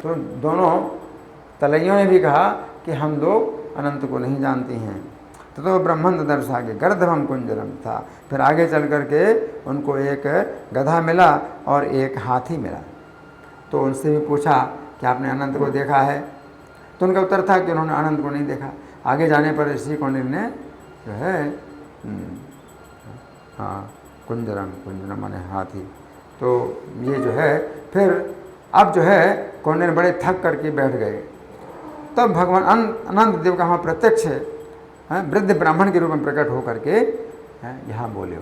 तो दोनों तलैयों ने भी कहा कि हम लोग अनंत को नहीं जानती हैं। तो ब्रह्मंड दर्शागे गर्दभम कुंजरम था, फिर आगे चल करके उनको एक गधा मिला और एक हाथी मिला। तो उनसे भी पूछा कि आपने अनंत को देखा है? तो उनका उत्तर था कि उन्होंने अनंत को नहीं देखा। आगे जाने पर ऋषि कौंडिन्य ने जो है कुंजरम माने हाथी। तो ये जो है फिर अब जो है कौंडिन्य बड़े थक करके बैठ गए। तब भगवान अनंत देव का वहाँ प्रत्यक्ष वृद्ध ब्राह्मण के रूप में प्रकट होकर के यहाँ बोले।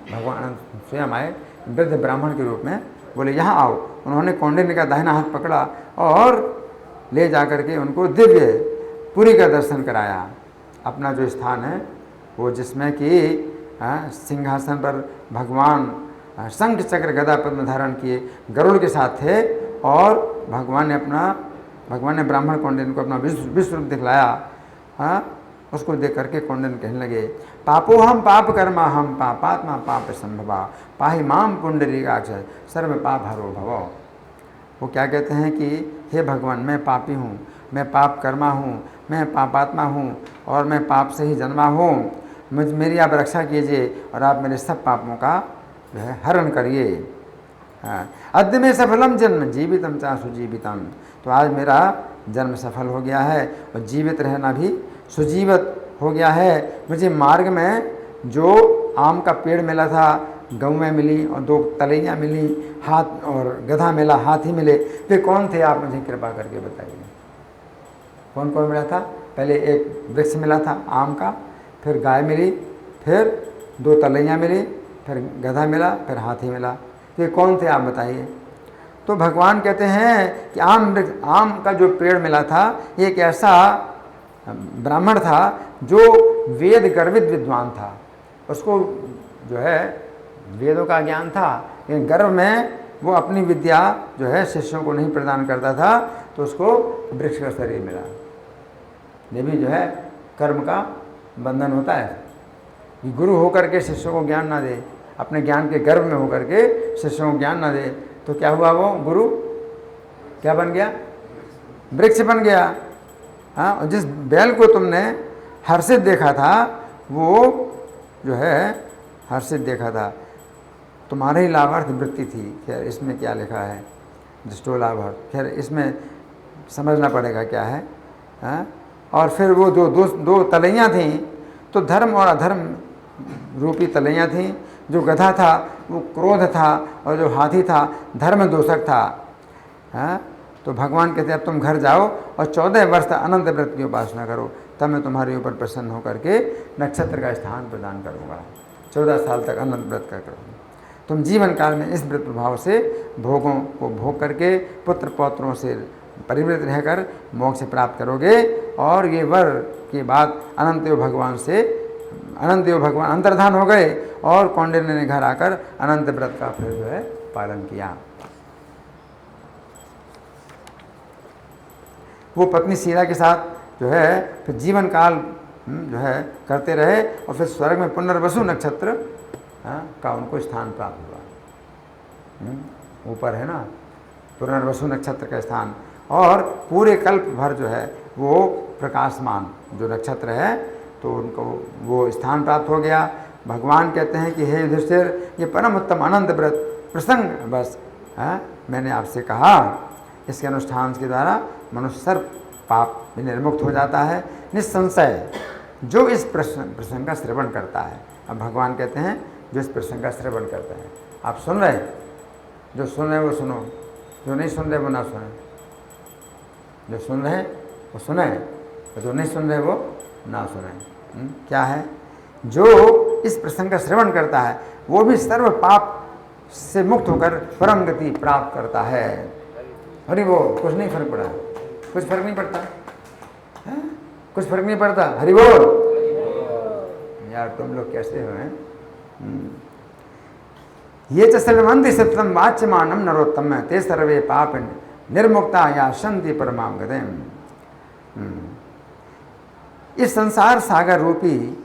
भगवान अनंत स्वयं आए वृद्ध ब्राह्मण के रूप में, बोले यहाँ आओ। उन्होंने कौंडिन्य का दाहिना हाथ पकड़ा और ले जा करके उनको दिव्य पुरी का दर्शन कराया। अपना जो स्थान है वो जिसमें कि सिंहासन पर भगवान शंख चक्र गदा पद्म धारण किए गरुड़ के साथ थे, और भगवान ने ब्राह्मण कौंडिन्य को अपना विश्व रूप दिखलाया। उसको देख करके कौंडिन्य कहने लगे, पापो हम पाप कर्मा हम पापात्मा पाप संभवा पाहि माम पुंडरीकाक्ष सर्व पाप हरो भवो। वो क्या कहते हैं कि हे भगवान, मैं पापी हूँ मैं पाप कर्मा हूँ, मैं पापात्मा हूँ और मैं पाप से ही जन्मा हूँ। मेरी आप रक्षा कीजिए और आप मेरे सब पापों का जो है हरण करिए। हाँ, अद्य में सफलम जन्म जीवितम चा सुजीवितम। तो आज मेरा जन्म सफल हो गया है और जीवित रहना भी सुजीवित हो गया है। मुझे मार्ग में जो आम का पेड़ मिला था, गौएं मिली और 2 तलैया मिली, हाथ और गधा मिला, हाथी मिले, वे कौन थे आप मुझे कृपा करके बताइए। कौन कौन मिला था? पहले एक वृक्ष मिला था आम का, फिर गाय मिली, फिर 2 तलैया मिली, फिर गधा मिला, फिर हाथी मिला। तो ये कौन थे आप बताइए। तो भगवान कहते हैं कि आम का जो पेड़ मिला था, ये एक ऐसा ब्राह्मण था जो वेद गर्वित विद्वान था। उसको जो है वेदों का ज्ञान था, लेकिन गर्व में वो अपनी विद्या जो है शिष्यों को नहीं प्रदान करता था, तो उसको वृक्ष का शरीर मिला। ये भी जो है कर्म का बंधन होता है कि गुरु होकर के शिष्यों को ज्ञान ना दे, अपने ज्ञान के गर्व में होकर के शिष्यों को ज्ञान ना दे, तो क्या हुआ? वो गुरु क्या बन गया? वृक्ष बन गया। हाँ, और जिस बैल को तुमने हर्षित देखा था, वो जो है हर्षित देखा था, तुम्हारे ही लाभार्थ वृत्ति थी। खैर इसमें क्या लिखा है? दृष्टो लाभार्थ। खैर इसमें समझना पड़ेगा क्या है। हाँ, और फिर वो दो तलैयाँ थीं, तो धर्म और अधर्म रूपी तलैयाँ थीं। जो गधा था वो क्रोध था और जो हाथी था धर्म दोषक था। हाँ, तो भगवान कहते अब तुम घर जाओ और 14 वर्ष तक अनंत व्रत की उपासना करो, तब मैं तुम्हारे ऊपर प्रसन्न होकर के नक्षत्र का स्थान प्रदान करूँगा। 14 साल तक अनंत व्रत का करूँगा। तुम जीवन काल में इस व्रत प्रभाव से भोगों को भोग करके पुत्र पौत्रों से परिवृत रहकर मोक्ष प्राप्त करोगे। और ये वर की बात अनंतदेव भगवान अंतर्धान हो गए और कौंडिन्य ने घर आकर अनंत व्रत का फिर जो है पालन किया। वो पत्नी शीला के साथ जो है फिर जीवन काल जो है करते रहे और फिर स्वर्ग में पुनर्वसु नक्षत्र का उनको स्थान प्राप्त हुआ। ऊपर है ना पुनर्वसु नक्षत्र का स्थान, और पूरे कल्प भर जो है वो प्रकाशमान जो नक्षत्र है, तो उनको वो स्थान प्राप्त हो गया। भगवान कहते हैं कि हे युधिष्ठिर, ये परम उत्तम अनंत व्रत प्रसंग बस मैंने आपसे कहा, इसके अनुष्ठान के द्वारा मनुष्य सर्व पाप में निर्मुक्त हो जाता है निस्संशय, जो इस प्रसंग का श्रवण करता है। अब भगवान कहते हैं जो इस प्रसंग का श्रवण करते हैं। आप सुन रहे हैं? जो सुन रहे हैं वो सुनो, जो नहीं सुन रहे वो ना सुने। जो सुन रहे हैं वो सुने, और जो नहीं सुन रहे वो ना सुने। क्या है? जो इस प्रसंग का श्रवण करता है वो भी सर्व पाप से मुक्त होकर परम गति प्राप्त करता है। अरे वो कुछ नहीं फर्क पड़ा, कुछ फर्क नहीं पड़ता है? कुछ फर्क नहीं पड़ता। हरि बोल। यार तुम लोग कैसे हो हैं? ये सर्वंति सत्यम वाच्यमानम नरोत्तम ते सर्वे पाप निर्मुक्ता या शांति परमाम गतिम। इस संसार सागर रूपी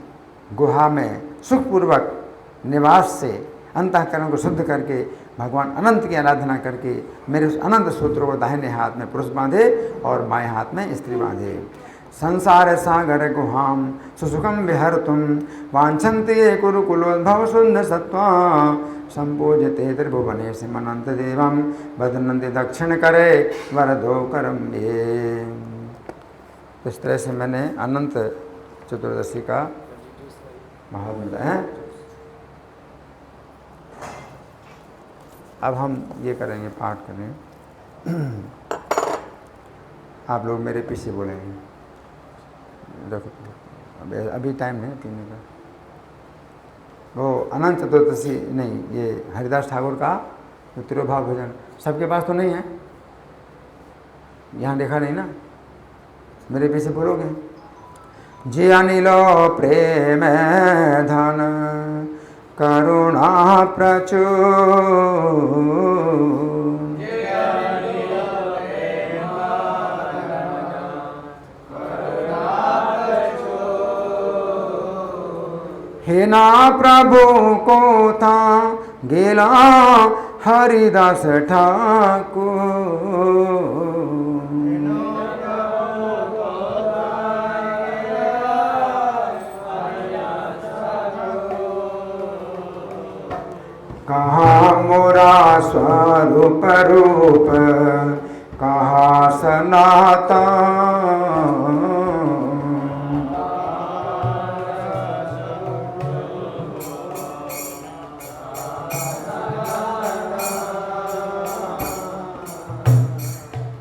गुहा में सुखपूर्वक निवास से अंतःकरण को शुद्ध करके भगवान अनंत की आराधना करके मेरे उस अनंत सूत्रों को दाहिने हाथ में पुरुष बांधे और बाएं हाथ में स्त्री बांधे। संसार सागर गुहाम सुसुखम विहर्तुम वांछन्ति ये कुरुकुलोद्भव शुद्ध सत्वा संपूजते त्रिभुवने से मनंत देवम बदनंति दक्षिण करे वरदो करम ये। इस तरह से मैंने अनंत चतुर्दशी का महात्म्य है। अब हम ये करेंगे, पाठ करेंगे। आप लोग मेरे पीछे बोलेंगे। देखो अभी टाइम है पीने का। वो अनंत चतुर्दशी नहीं, ये हरिदास ठाकुर का जो तिरुभाव भजन सबके पास तो नहीं है, यहाँ देखा नहीं ना, मेरे पीछे बोलोगे। जे अनिलो प्रेम धन करुणा प्रचुर हे ना प्रभु को था गेला हरिदास ठाकुर। स्वरूप कहा सनातन,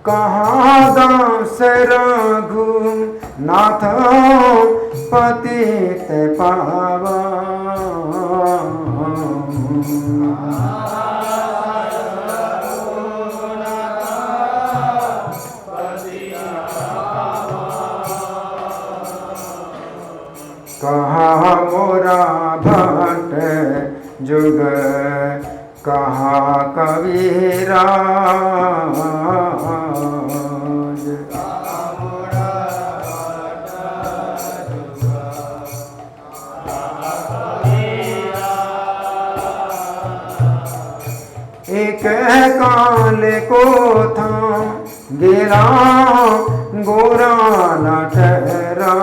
कहाँ दास रघुनाथ पतित पावन, कहाँ मोरा भट्ट जुग, कहाँ कबीरा, एक काल को था गिरा गोरा न ठहरा,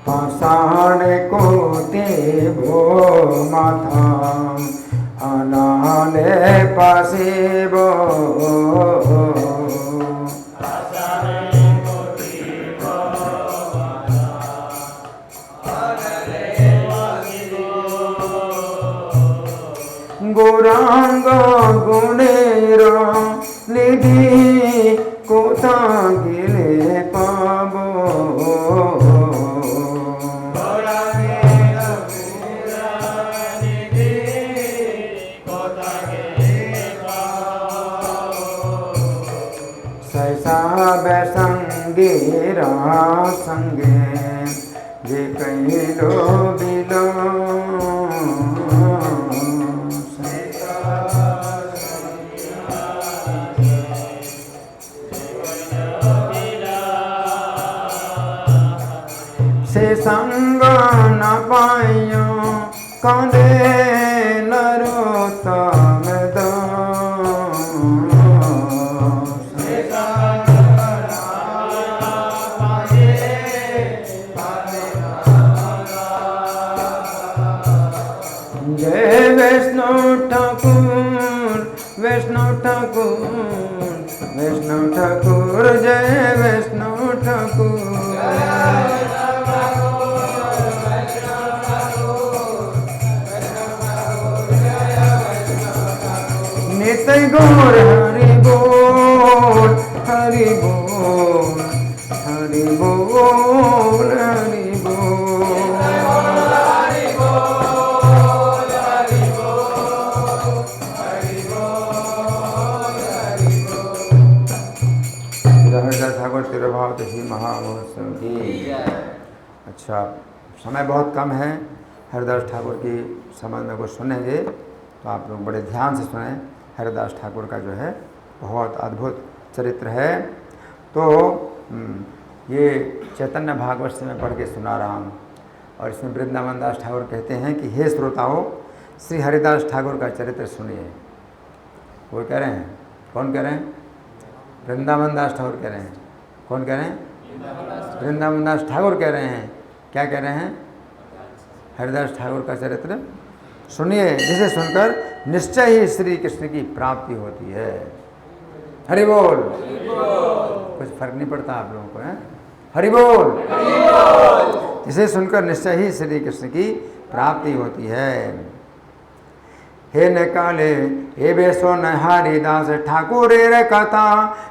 पाषाण को देवो माथा अनाले पासेबो, गौरांग गुणेरा निधि कोथा गिले पाबो, सहसा बैसंगेरा संगे जे कहीं लो बिलो, से संग न पाइयो कांदे नरोत्तम दास, जय वैष्णव ठाकुर, वैष्णव ठाकुर, वैष्णव ठाकुर, जय वैष्णव ठाकुर, नित्य गौर हरि बोल, हरि बोल, हरि बोल, हरि बोल, हरि बोल, हरि बोल, हरि बोल, हरि बोल। हरिदास ठाकुर तिरुभाव तिथि महामहोत्सव की। अच्छा, समय बहुत कम है, हरिदास ठाकुर की संबंध में कुछ सुनेंगे तो आप लोग बड़े ध्यान से सुने। हरिदास ठाकुर का जो है बहुत अद्भुत चरित्र है। तो ये चैतन्य भागवत से मैं पढ़ के सुना रहा हूँ, और इसमें वृंदावन दास ठाकुर कहते हैं कि हे श्रोताओं, श्री हरिदास ठाकुर का चरित्र सुनिए। वो कह रहे हैं, कौन कह रहे हैं? वृंदावन दास ठाकुर कह रहे हैं। कौन कह रहे हैं? वृंदावन दास ठाकुर कह रहे हैं। क्या कह रहे हैं? हरिदास ठाकुर का चरित्र सुनिए, जिसे सुनकर निश्चय ही श्री कृष्ण की प्राप्ति होती है। हरि बोल। कुछ फर्क नहीं पड़ता आप लोगों को, है? हरि बोल। जिसे सुनकर निश्चय ही श्री कृष्ण की प्राप्ति होती है। हे न काले हे बेसो न हरिदास ठाकुर रे कथा,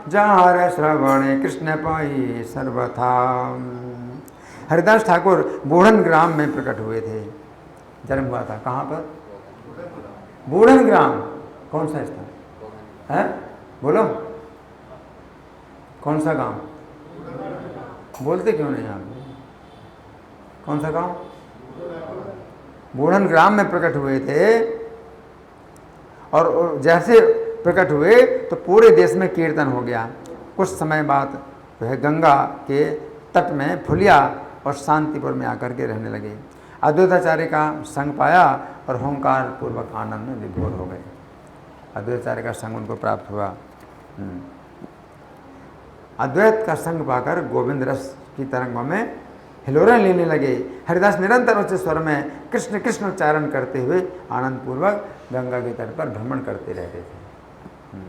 जार श्रवण कृष्ण पाई सर्वथा। हरिदास ठाकुर बूढ़न ग्राम में प्रकट हुए थे, जन्म हुआ था। कहाँ पर? बूढ़न ग्राम। कौन सा स्थान है? बोलो, कौन सा गांव? बोलते क्यों नहीं आप? कौन सा गांव? बूढ़न ग्राम में प्रकट हुए थे, और जैसे प्रकट हुए तो पूरे देश में कीर्तन हो गया। कुछ समय बाद वह गंगा के तट में फुलिया और शांतिपुर में आकर के रहने लगे। अद्वैताचार्य का संग पाया और होंकार पूर्वक आनंद में विभोर हो गए। अद्वैताचार्य का संग उनको प्राप्त हुआ। अद्वैत का संग पाकर गोविंद रस की तरंगों में हिलोरें लेने लगे। हरिदास निरंतर उच्च स्वर में कृष्ण कृष्ण उच्चारण करते हुए आनंद पूर्वक गंगा के तट पर भ्रमण करते रहते थे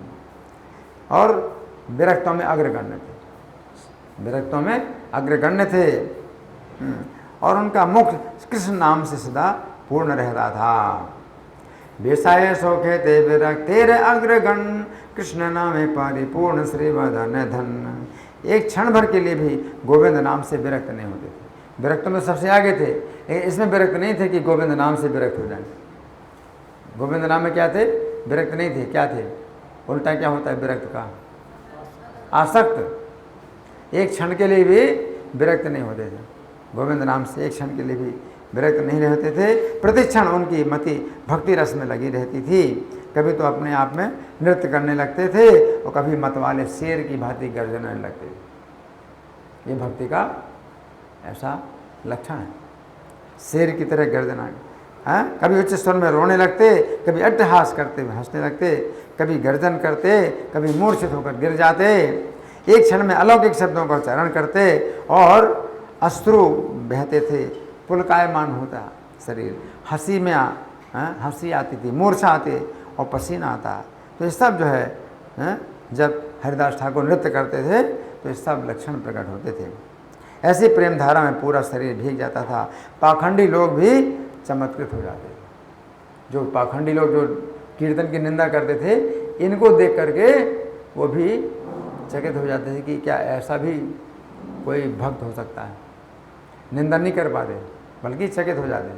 और विरक्तों में अग्रगण्य थे, विरक्तों में अग्रगण्य थे और उनका मुख कृष्ण नाम से सदा पूर्ण रहता था। बेसाए सौखे ते विरक्तेर अग्रगण कृष्ण नामे परिपूर्ण श्रीवदन धन। एक क्षण भर के लिए भी गोविंद नाम से विरक्त नहीं होते थे। विरक्त में सबसे आगे थे, लेकिन इसमें विरक्त नहीं थे कि गोविंद नाम से विरक्त हो जाए। गोविंद नाम में क्या थे? विरक्त नहीं थे। क्या थे? उल्टा क्या होता है विरक्त का? आसक्त। एक क्षण के लिए भी विरक्त नहीं होते थे। गोविंद नाम से एक क्षण के लिए भी विरक्त नहीं रहते थे। प्रतिक्षण उनकी मति भक्ति रस में लगी रहती थी। कभी तो अपने आप में नृत्य करने लगते थे और कभी मतवाले शेर की भांति गर्जने लगते थे। ये भक्ति का ऐसा लक्षण है, शेर की तरह गर्जना। कभी उच्च स्वर में रोने लगते, कभी अट्टहास करते हुए हंसने लगते, कभी गर्जन करते, कभी मूर्छित होकर गिर जाते। एक क्षण में अलौकिक शब्दों का उच्चारण करते और अश्रु बहते थे, पुलकायमान होता शरीर, हंसी में हंसी आती थी, मूर्छा आती और पसीना आता। तो ये सब जो है जब हरिदास ठाकुर नृत्य करते थे तो ये सब लक्षण प्रकट होते थे। ऐसी प्रेम धारा में पूरा शरीर भीग जाता था। पाखंडी लोग भी चमत्कृत हो जाते थे। जो पाखंडी लोग जो कीर्तन की निंदा करते थे, इनको देख करके वो भी चकित हो जाते थे कि क्या ऐसा भी कोई भक्त हो सकता है। निंदा नहीं कर पाते बल्कि चकित हो जाते।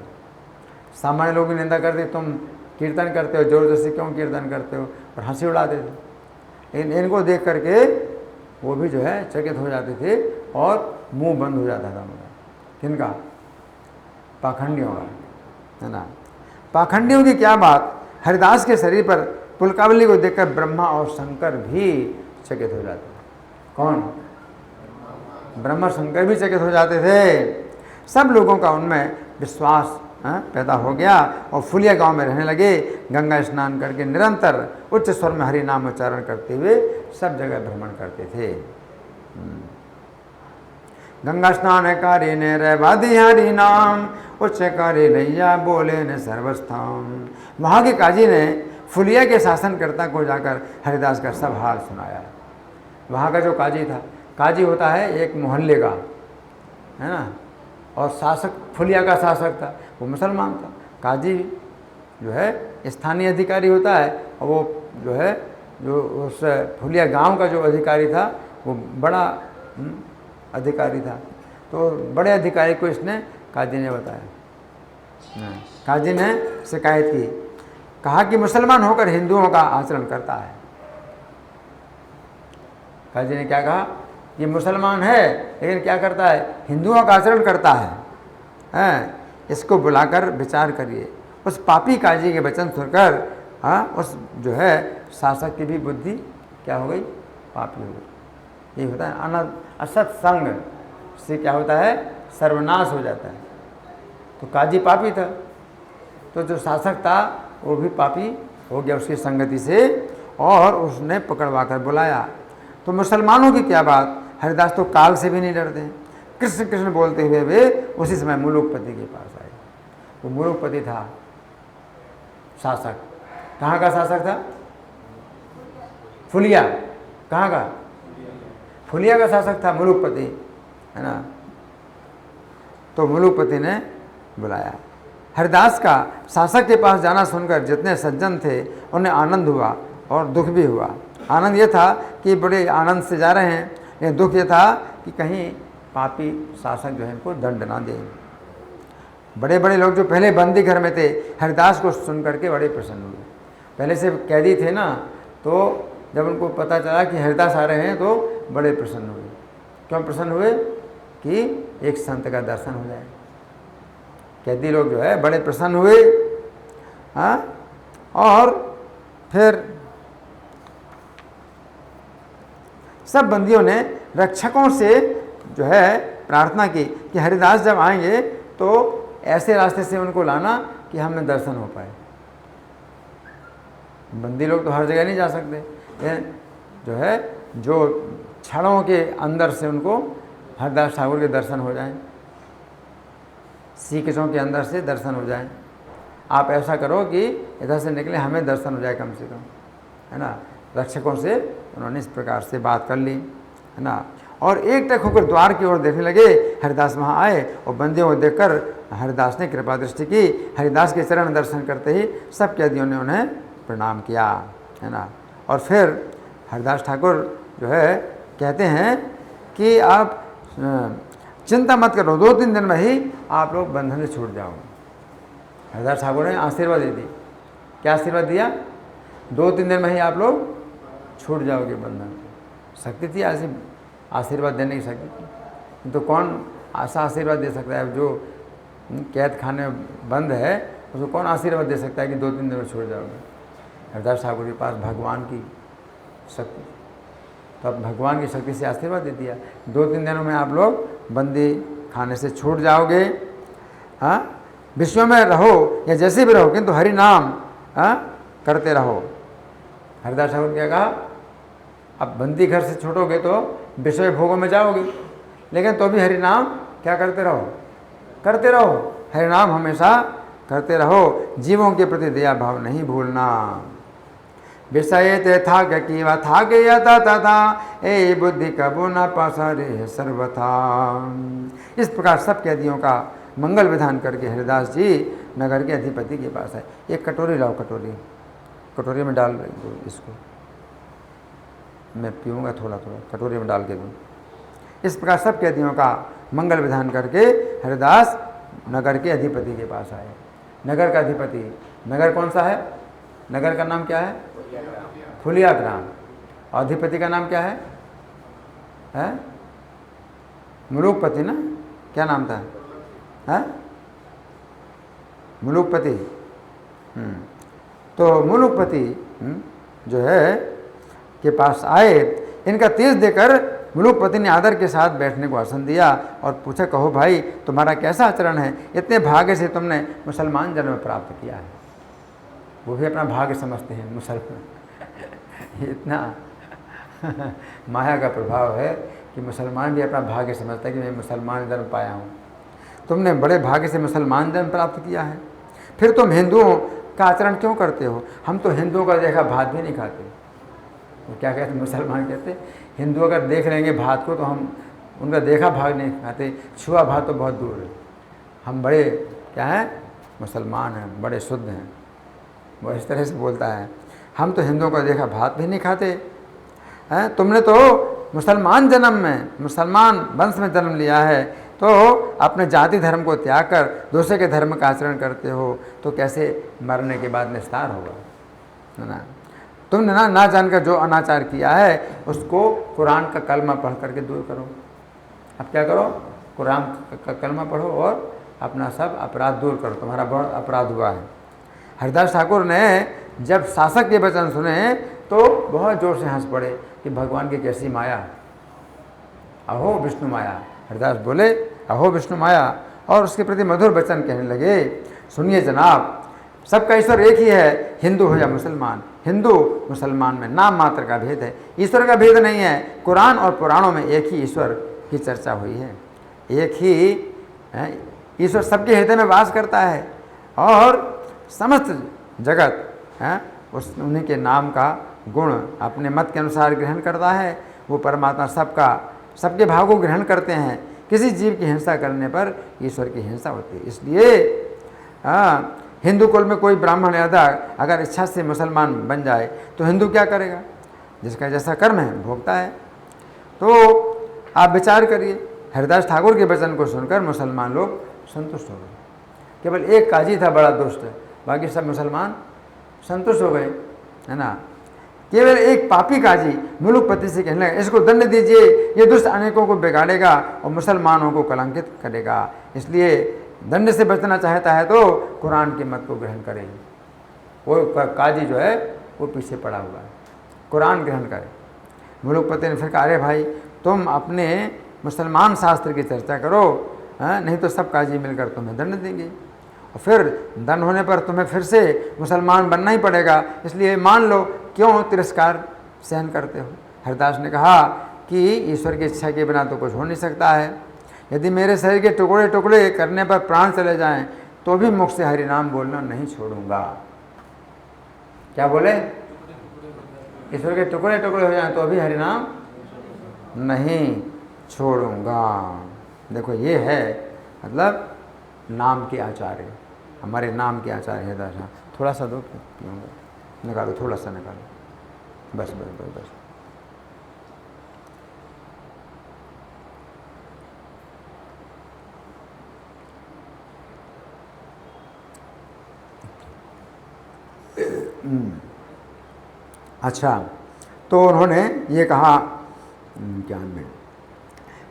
सामान्य लोग भी निंदा करते, तुम कीर्तन करते हो, जोर जोर से क्यों कीर्तन करते हो, और हंसी उड़ाते थे। लेकिन इनको देख करके वो भी जो है चकित हो जाते थे और मुंह बंद हो जाता था उनका। किनका? पाखंडियों का, है ना। पाखंडियों की क्या बात, हरिदास के शरीर पर पुलकावली को देखकर ब्रह्मा और शंकर भी चकित हो जाते थे। कौन? ब्रह्मा शंकर भी चकित हो जाते थे। सब लोगों का उनमें विश्वास पैदा हो गया और फुलिया गांव में रहने लगे। गंगा स्नान करके निरंतर उच्च स्वर में हरि नाम उच्चारण करते हुए सब जगह भ्रमण करते थे। गंगा स्नान करे ने रहवादी हरि नाम, उच्च करे नैया बोले न सर्वस्थान। वहाँ के काजी ने फुलिया के शासनकर्ता को जाकर हरिदास का सब हाल सुनाया। वहाँ का जो काजी था, काजी होता है एक मोहल्ले का, है ना, और शासक फुलिया का शासक था, वो मुसलमान था। काजी जो है स्थानीय अधिकारी होता है और वो जो है जो उस फुलिया गांव का जो अधिकारी था वो बड़ा अधिकारी था। तो बड़े अधिकारी को इसने काजी ने बताया। काजी ने शिकायत की, कहा कि मुसलमान होकर हिंदुओं का आचरण करता है। काजी ने क्या कहा? ये मुसलमान है लेकिन क्या करता है? हिंदुओं का आचरण करता है। इसको बुलाकर विचार करिए। उस पापी काजी के वचन सुनकर उस जो है शासक की भी बुद्धि क्या हो गई? पापी हो गई। ये होता है असत संग से क्या होता है? सर्वनाश हो जाता है। तो काजी पापी था, तो जो शासक था वो भी पापी हो गया उसकी संगति से, और उसने पकड़वा कर बुलाया। तो मुसलमानों की क्या बात, हरिदास तो काल से भी नहीं डरते हैं। कृष्ण कृष्ण बोलते हुए वे उसी समय मुलुकपति के पास आए। वो मुलुकपति था शासक। कहाँ का शासक था? फुलिया। कहाँ का? फुलिया का शासक था मुलुकपति, है ना। तो मुलुकपति ने बुलाया। हरिदास का शासक के पास जाना सुनकर जितने सज्जन थे उन्हें आनंद हुआ और दुख भी हुआ। आनंद ये था कि बड़े आनंद से जा रहे हैं, लेकिन दुख ये था कि कहीं पापी शासक जो है इनको दंड ना दे। बड़े बड़े लोग जो पहले बंदी घर में थे, हरिदास को सुन करके बड़े प्रसन्न हुए। पहले से कैदी थे ना, तो जब उनको पता चला कि हरिदास आ रहे हैं तो बड़े प्रसन्न हुए। क्यों प्रसन्न हुए? कि एक संत का दर्शन हो जाए। कैदी लोग जो है बड़े प्रसन्न हुए। और फिर सब बंदियों ने रक्षकों से जो है प्रार्थना की कि हरिदास जब आएंगे तो ऐसे रास्ते से उनको लाना कि हमें दर्शन हो पाए। बंदी लोग तो हर जगह नहीं जा सकते, जो है जो क्षणों के अंदर से उनको हरिदास ठाकुर के दर्शन हो जाएं, सीकचों के अंदर से दर्शन हो जाएं। आप ऐसा करो कि इधर से निकले हमें दर्शन हो जाए कम से कम, है ना। रक्षकों से उन्होंने इस प्रकार से बात कर ली, है ना। और एकटक होकर द्वार की ओर देखने लगे। हरिदास वहाँ आए और बंदियों को देखकर हरिदास ने कृपा दृष्टि की। हरिदास के चरण दर्शन करते ही सब कैदियों ने उन्हें प्रणाम किया, है ना। और फिर हरिदास ठाकुर जो है कहते हैं कि आप चिंता मत करो, 2-3 दिन में ही आप लोग बंधन से छूट जाओ। हरिदास ठाकुर ने आशीर्वाद दे दी। क्या आशीर्वाद दिया? 2-3 दिन में ही आप लोग छूट जाओगे बंधन। शक्ति थी ऐसी आशीर्वाद देने की शक्ति थी। तो कौन ऐसा आशीर्वाद दे सकता है? जो कैद खाने बंद है उसको कौन आशीर्वाद दे सकता है कि 2-3 दिन में छूट जाओगे? हरिदास ठाकुर के पास भगवान की शक्ति, तो अब भगवान की शक्ति से आशीर्वाद दे दिया, 2-3 दिनों में आप लोग बंदी खाने से छूट जाओगे। हाँ, विश्व में रहो या जैसे भी रहो किंतु हरि नाम करते रहो। हरिदास ठाकुर क्या कहा? अब बंदी घर से छूटोगे तो विषय भोगों में जाओगे, लेकिन तो भी हरि नाम क्या करते रहो? करते रहो। हरि नाम हमेशा करते रहो। जीवों के प्रति दया भाव नहीं भूलना। विषय ते था कि वा था गया था ए बुद्धि कबो न पासारे सर्वथा। इस प्रकार सब कैदियों का मंगल विधान करके हरिदास जी नगर के अधिपति के पास आए। एक कटोरी लाओ, कटोरी में डाल दो इसको, मैं पीऊँगा थोड़ा थोड़ा, कटोरी में डाल के दूँ। इस प्रकार सब कैदियों का मंगल विधान करके हरिदास नगर के अधिपति के पास आए। नगर का अधिपति, नगर कौन सा है? नगर का नाम क्या है? फुलिया ग्राम। अधिपति का नाम क्या है? मुलुकपति ना? क्या नाम था? है मुलुकपति। तो मुलुकपति जो है के पास आए। इनका तेज देकर मुलुकपति ने आदर के साथ बैठने को आसन दिया और पूछा, कहो भाई तुम्हारा कैसा आचरण है? इतने भाग्य से तुमने मुसलमान जन्म प्राप्त किया है। वो भी अपना भाग्य समझते हैं मुसलमान। इतना माया का प्रभाव है कि मुसलमान भी अपना भाग्य समझता है कि मैं मुसलमान जन्म पाया हूँ। तुमने बड़े भाग्य से मुसलमान जन्म प्राप्त किया है, फिर तुम हिंदुओं का आचरण क्यों करते हो? हम तो हिंदुओं का देखा भात भी नहीं खाते। वो क्या कहते? मुसलमान कहते हिंदू अगर देख लेंगे भात को तो हम उनका देखा भाग नहीं खाते, छुआ भात तो बहुत दूर है। हम बड़े क्या हैं? मुसलमान हैं, बड़े शुद्ध हैं। वो इस तरह से बोलता है, हम तो हिंदुओं का देखा भात भी नहीं खाते हैं। तुमने तो मुसलमान जन्म में, मुसलमान वंश में जन्म लिया है, तो अपने जाति धर्म को त्याग कर दूसरे के धर्म का आचरण करते हो, तो कैसे मरने के बाद निस्तार होगा? है ना। तुमने ना जानकर जो अनाचार किया है उसको कुरान का कलमा पढ़ करके दूर करो। अब क्या करो? कुरान का कलमा पढ़ो और अपना सब अपराध दूर करो, तुम्हारा बहुत अपराध हुआ है। हरिदास ठाकुर ने जब शासक के वचन सुने तो बहुत जोर से हंस पड़े कि भगवान की कैसी माया, अहो विष्णु माया। हरिदास बोले, अहो विष्णु माया, और उसके प्रति मधुर वचन कहने लगे, सुनिए जनाब, सबका ईश्वर एक ही है, हिंदू हो या मुसलमान। हिंदू मुसलमान में नाम मात्र का भेद है, ईश्वर का भेद नहीं है। कुरान और पुराणों में एक ही ईश्वर की चर्चा हुई है, एक ही ईश्वर सबके हृदय में वास करता है और समस्त जगत उस उन्हीं के नाम का गुण अपने मत के अनुसार ग्रहण करता है। वो परमात्मा सबके भाव को ग्रहण करते हैं। किसी जीव की हिंसा करने पर ईश्वर की हिंसा होती है। इसलिए हिंदू कुल में कोई ब्राह्मण या अगर इच्छा से मुसलमान बन जाए तो हिंदू क्या करेगा? जिसका जैसा कर्म है भोगता है। तो आप विचार करिए, हरिदास ठाकुर के वचन को सुनकर मुसलमान लोग संतुष्ट हो गए। केवल एक काजी था बड़ा दुष्ट, बाकी सब मुसलमान संतुष्ट हो गए, है ना। केवल एक पापी काजी मुलुकपति से कहने लगा, इसको दंड दीजिए, ये दुष्ट अनेकों को बिगाड़ेगा और मुसलमानों को कलंकित करेगा। इसलिए दंड से बचना चाहता है तो कुरान के मत को ग्रहण करें। वो काजी जो है वो पीछे पड़ा हुआ है, कुरान ग्रहण करे। मुलुकपति ने फिर कहा, अरे भाई तुम अपने मुसलमान शास्त्र की चर्चा करो, नहीं तो सब काजी मिलकर तुम्हें दंड देंगे और फिर दंड होने पर तुम्हें फिर से मुसलमान बनना ही पड़ेगा। इसलिए मान लो, क्यों तिरस्कार सहन करते हो? हरिदास ने कहा, कि ईश्वर की इच्छा के बिना तो कुछ हो नहीं सकता है। यदि मेरे शरीर के टुकड़े टुकड़े करने पर प्राण चले जाएं तो भी मुख से हरि नाम बोलना नहीं छोड़ूंगा। क्या बोले? ईश्वर के टुकड़े टुकड़े हो जाएं तो भी हरि नाम नहीं छोड़ूंगा। देखो ये है मतलब नाम के आचार्य, हमारे नाम के आचार्य है दासा। थोड़ा सा दो पीऊँगा, निकालो, थोड़ा सा निकालो, बस बस बस बस। अच्छा, तो उन्होंने ये कहा ज्ञान में,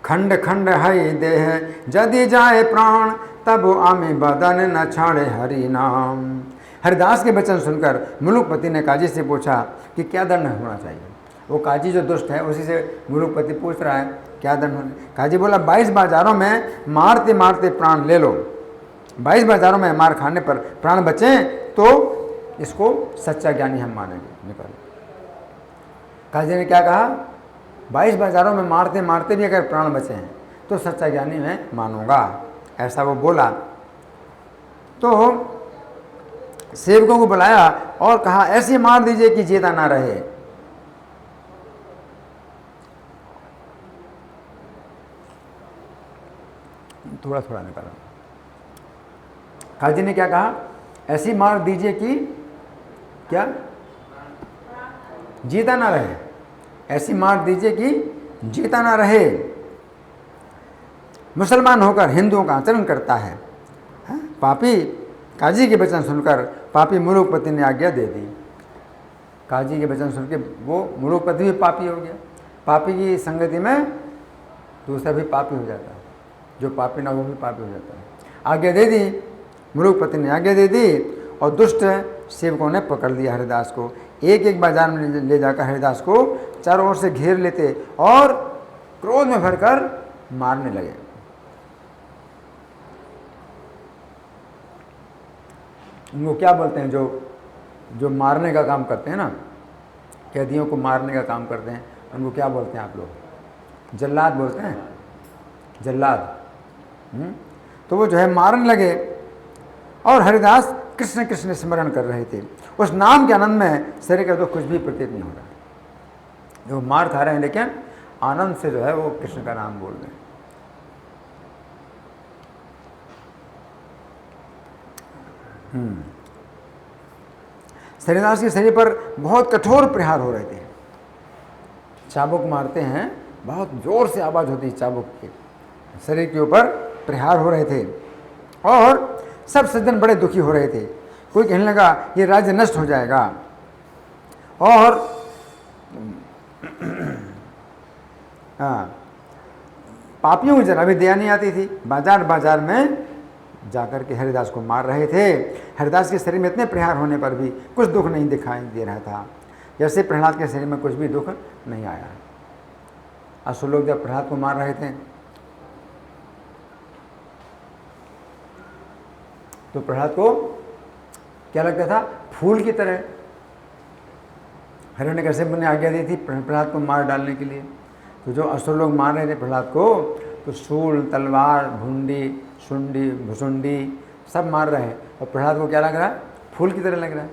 खंड खंड है देह यदि जाए प्राण तब आमी बदन न छाड़े हरि नाम। हरिदास के वचन सुनकर मुलुकपति ने काजी से पूछा कि क्या दंड होना चाहिए। वो काजी जो दुष्ट है उसी से मुलुकपति पूछ रहा है क्या दंड होना। काजी बोला 22 बाजारों में मारते मारते प्राण ले लो, 22 बाजारों में मार खाने पर प्राण बचें तो इसको सच्चा ज्ञानी हम मानेंगे। निकालो। काजी ने क्या कहा? 22 बाजारों में मारते मारते भी अगर प्राण बचे हैं तो सच्चा ज्ञानी मैं मानूंगा, ऐसा वो बोला। तो सेवकों को बुलाया और कहा ऐसे मार दीजिए कि जेता ना रहे। थोड़ा थोड़ा निकाला। काजी ने क्या कहा? ऐसी मार दीजिए कि क्या जीता ना रहे, ऐसी मार दीजिए कि जीता ना रहे। मुसलमान होकर हिंदुओं का आचरण करता है। पापी काजी के वचन सुनकर पापी मुलुकपति ने आज्ञा दे दी। काजी के वचन सुन के वो मुलुकपति भी पापी हो गया। पापी की संगति में दूसरा भी पापी हो जाता है, जो पापी ना वो भी पापी हो जाता है। आज्ञा दे दी, मुलुकपति ने आज्ञा दे दी और दुष्ट सेवकों ने पकड़ लिया हरिदास को। एक एक बाजार में ले जाकर हरिदास को चारों ओर से घेर लेते और क्रोध में भरकर मारने लगे। उनको क्या बोलते हैं जो मारने का काम करते हैं ना, कैदियों को मारने का काम करते हैं, उनको क्या बोलते हैं आप लोग? जल्लाद बोलते हैं, जल्लाद। तो वो जो है मारने लगे और हरिदास कृष्ण कृष्ण स्मरण कर रहे थे। उस नाम के आनंद में शरीर का तो कुछ भी प्रतीत नहीं हो रहा। जो मार खा रहे हैं लेकिन आनंद से जो है वो कृष्ण का नाम बोल रहे हैं। हरिदास के शरीर पर बहुत कठोर प्रहार हो रहे थे। चाबुक मारते हैं, बहुत जोर से आवाज होती है चाबुक की। शरीर के ऊपर प्रहार हो रहे थे और सब सज्जन बड़े दुखी हो रहे थे। कोई कहने लगा ये राज्य नष्ट हो जाएगा। और पापियों की जरा भी दया नहीं आती थी। बाजार बाजार में जाकर के हरिदास को मार रहे थे। हरिदास के शरीर में इतने प्रहार होने पर भी कुछ दुख नहीं दिखाई दे रहा था, जैसे प्रहलाद के शरीर में कुछ भी दुख नहीं आया। असुर लोग जब प्रहलाद को मार रहे थे तो प्रहलाद को क्या लगता था? फूल की तरह। हिरण्यकश्यप ने आज्ञा दी थी प्रहलाद को मार डालने के लिए। तो जो असुर लोग मार रहे थे प्रहलाद को, तो शूल, तलवार, भुंडी, सुंडी, भुसुंडी सब मार रहे हैं और प्रहलाद को क्या लग रहा है? फूल की तरह लग रहा है।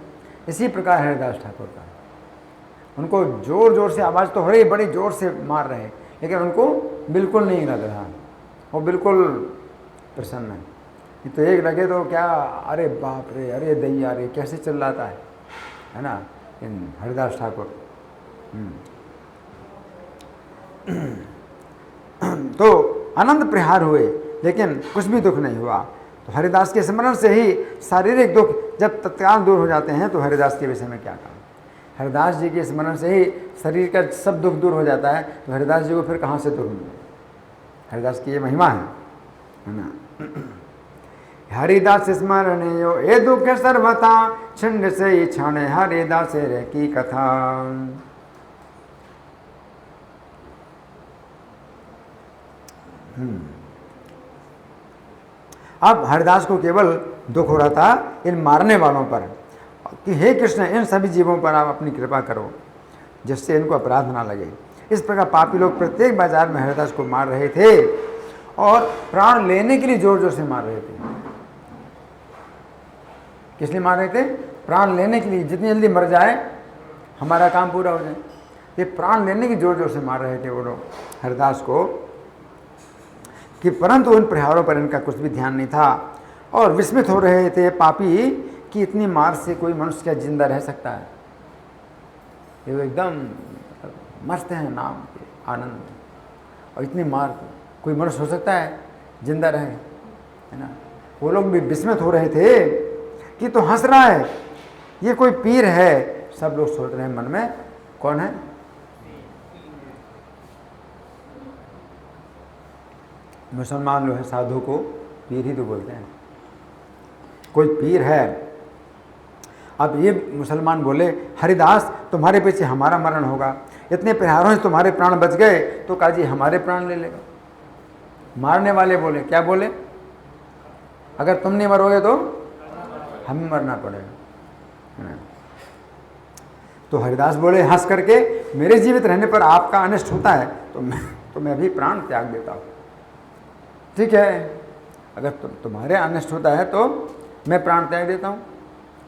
इसी प्रकार हरिदास ठाकुर का, उनको जोर जोर से आवाज़ तो हो रही, बड़ी जोर से मार रहे हैं, लेकिन उनको बिल्कुल नहीं लग रहा, वो बिल्कुल प्रसन्न है। तो एक लगे तो क्या, अरे बाप रे, अरे दैया रे, कैसे चिल्लाता है ना हरिदास ठाकुर। तो आनंद प्रहार हुए लेकिन कुछ भी दुख नहीं हुआ। तो हरिदास के स्मरण से ही शारीरिक दुख जब तत्काल दूर हो जाते हैं तो हरिदास के विषय में क्या कहा? हरिदास जी के स्मरण से ही शरीर का सब दुख दूर हो जाता है, तो हरिदास जी को फिर कहाँ से दुख मिले? हरिदास की ये महिमा है ना। हरिदास स्मरण यो ए दुख सर्वथा छिंड से ही छाने हरिदास रे की कथा। अब हरिदास को केवल दुख हो रहा था इन मारने वालों पर कि हे कृष्ण, इन सभी जीवों पर आप अपनी कृपा करो जिससे इनको अपराध ना लगे। इस प्रकार पापी लोग प्रत्येक बाजार में हरिदास को मार रहे थे और प्राण लेने के लिए जोर जोर से मार रहे थे। किस लिए मार रहे थे? प्राण लेने के लिए, जितनी जल्दी मर जाए हमारा काम पूरा हो जाए। ये प्राण लेने की जोर जोर से मार रहे थे वो लोग हरिदास को, कि परंतु उन प्रहारों पर इनका कुछ भी ध्यान नहीं था और विस्मित हो रहे थे पापी कि इतनी मार से कोई मनुष्य क्या जिंदा रह सकता है। ये एकदम मस्त है नाम के आनंद, और इतनी मार कोई मनुष्य हो सकता है जिंदा रहे, है ना। वो लोग भी विस्मित हो रहे थे कि तो हंस रहा है, ये कोई पीर है। सब लोग सोच रहे हैं मन में, कौन है? मुसलमान लोग हैं, साधु को पीर ही तो बोलते हैं, कोई पीर है। अब ये मुसलमान बोले, हरिदास तुम्हारे पीछे हमारा मरण होगा, इतने प्रहारों से तुम्हारे प्राण बच गए तो काजी हमारे प्राण ले लेगा। मारने वाले बोले, क्या बोले? अगर तुम नहीं मरोगे तो हमें मरना पड़ेगा। तो हरिदास बोले हंस करके, मेरे जीवित रहने पर आपका अनिष्ट होता है तो मैं भी प्राण त्याग देता हूँ। ठीक है, अगर तुम्हारे अनिष्ट होता है तो मैं प्राण त्याग देता हूँ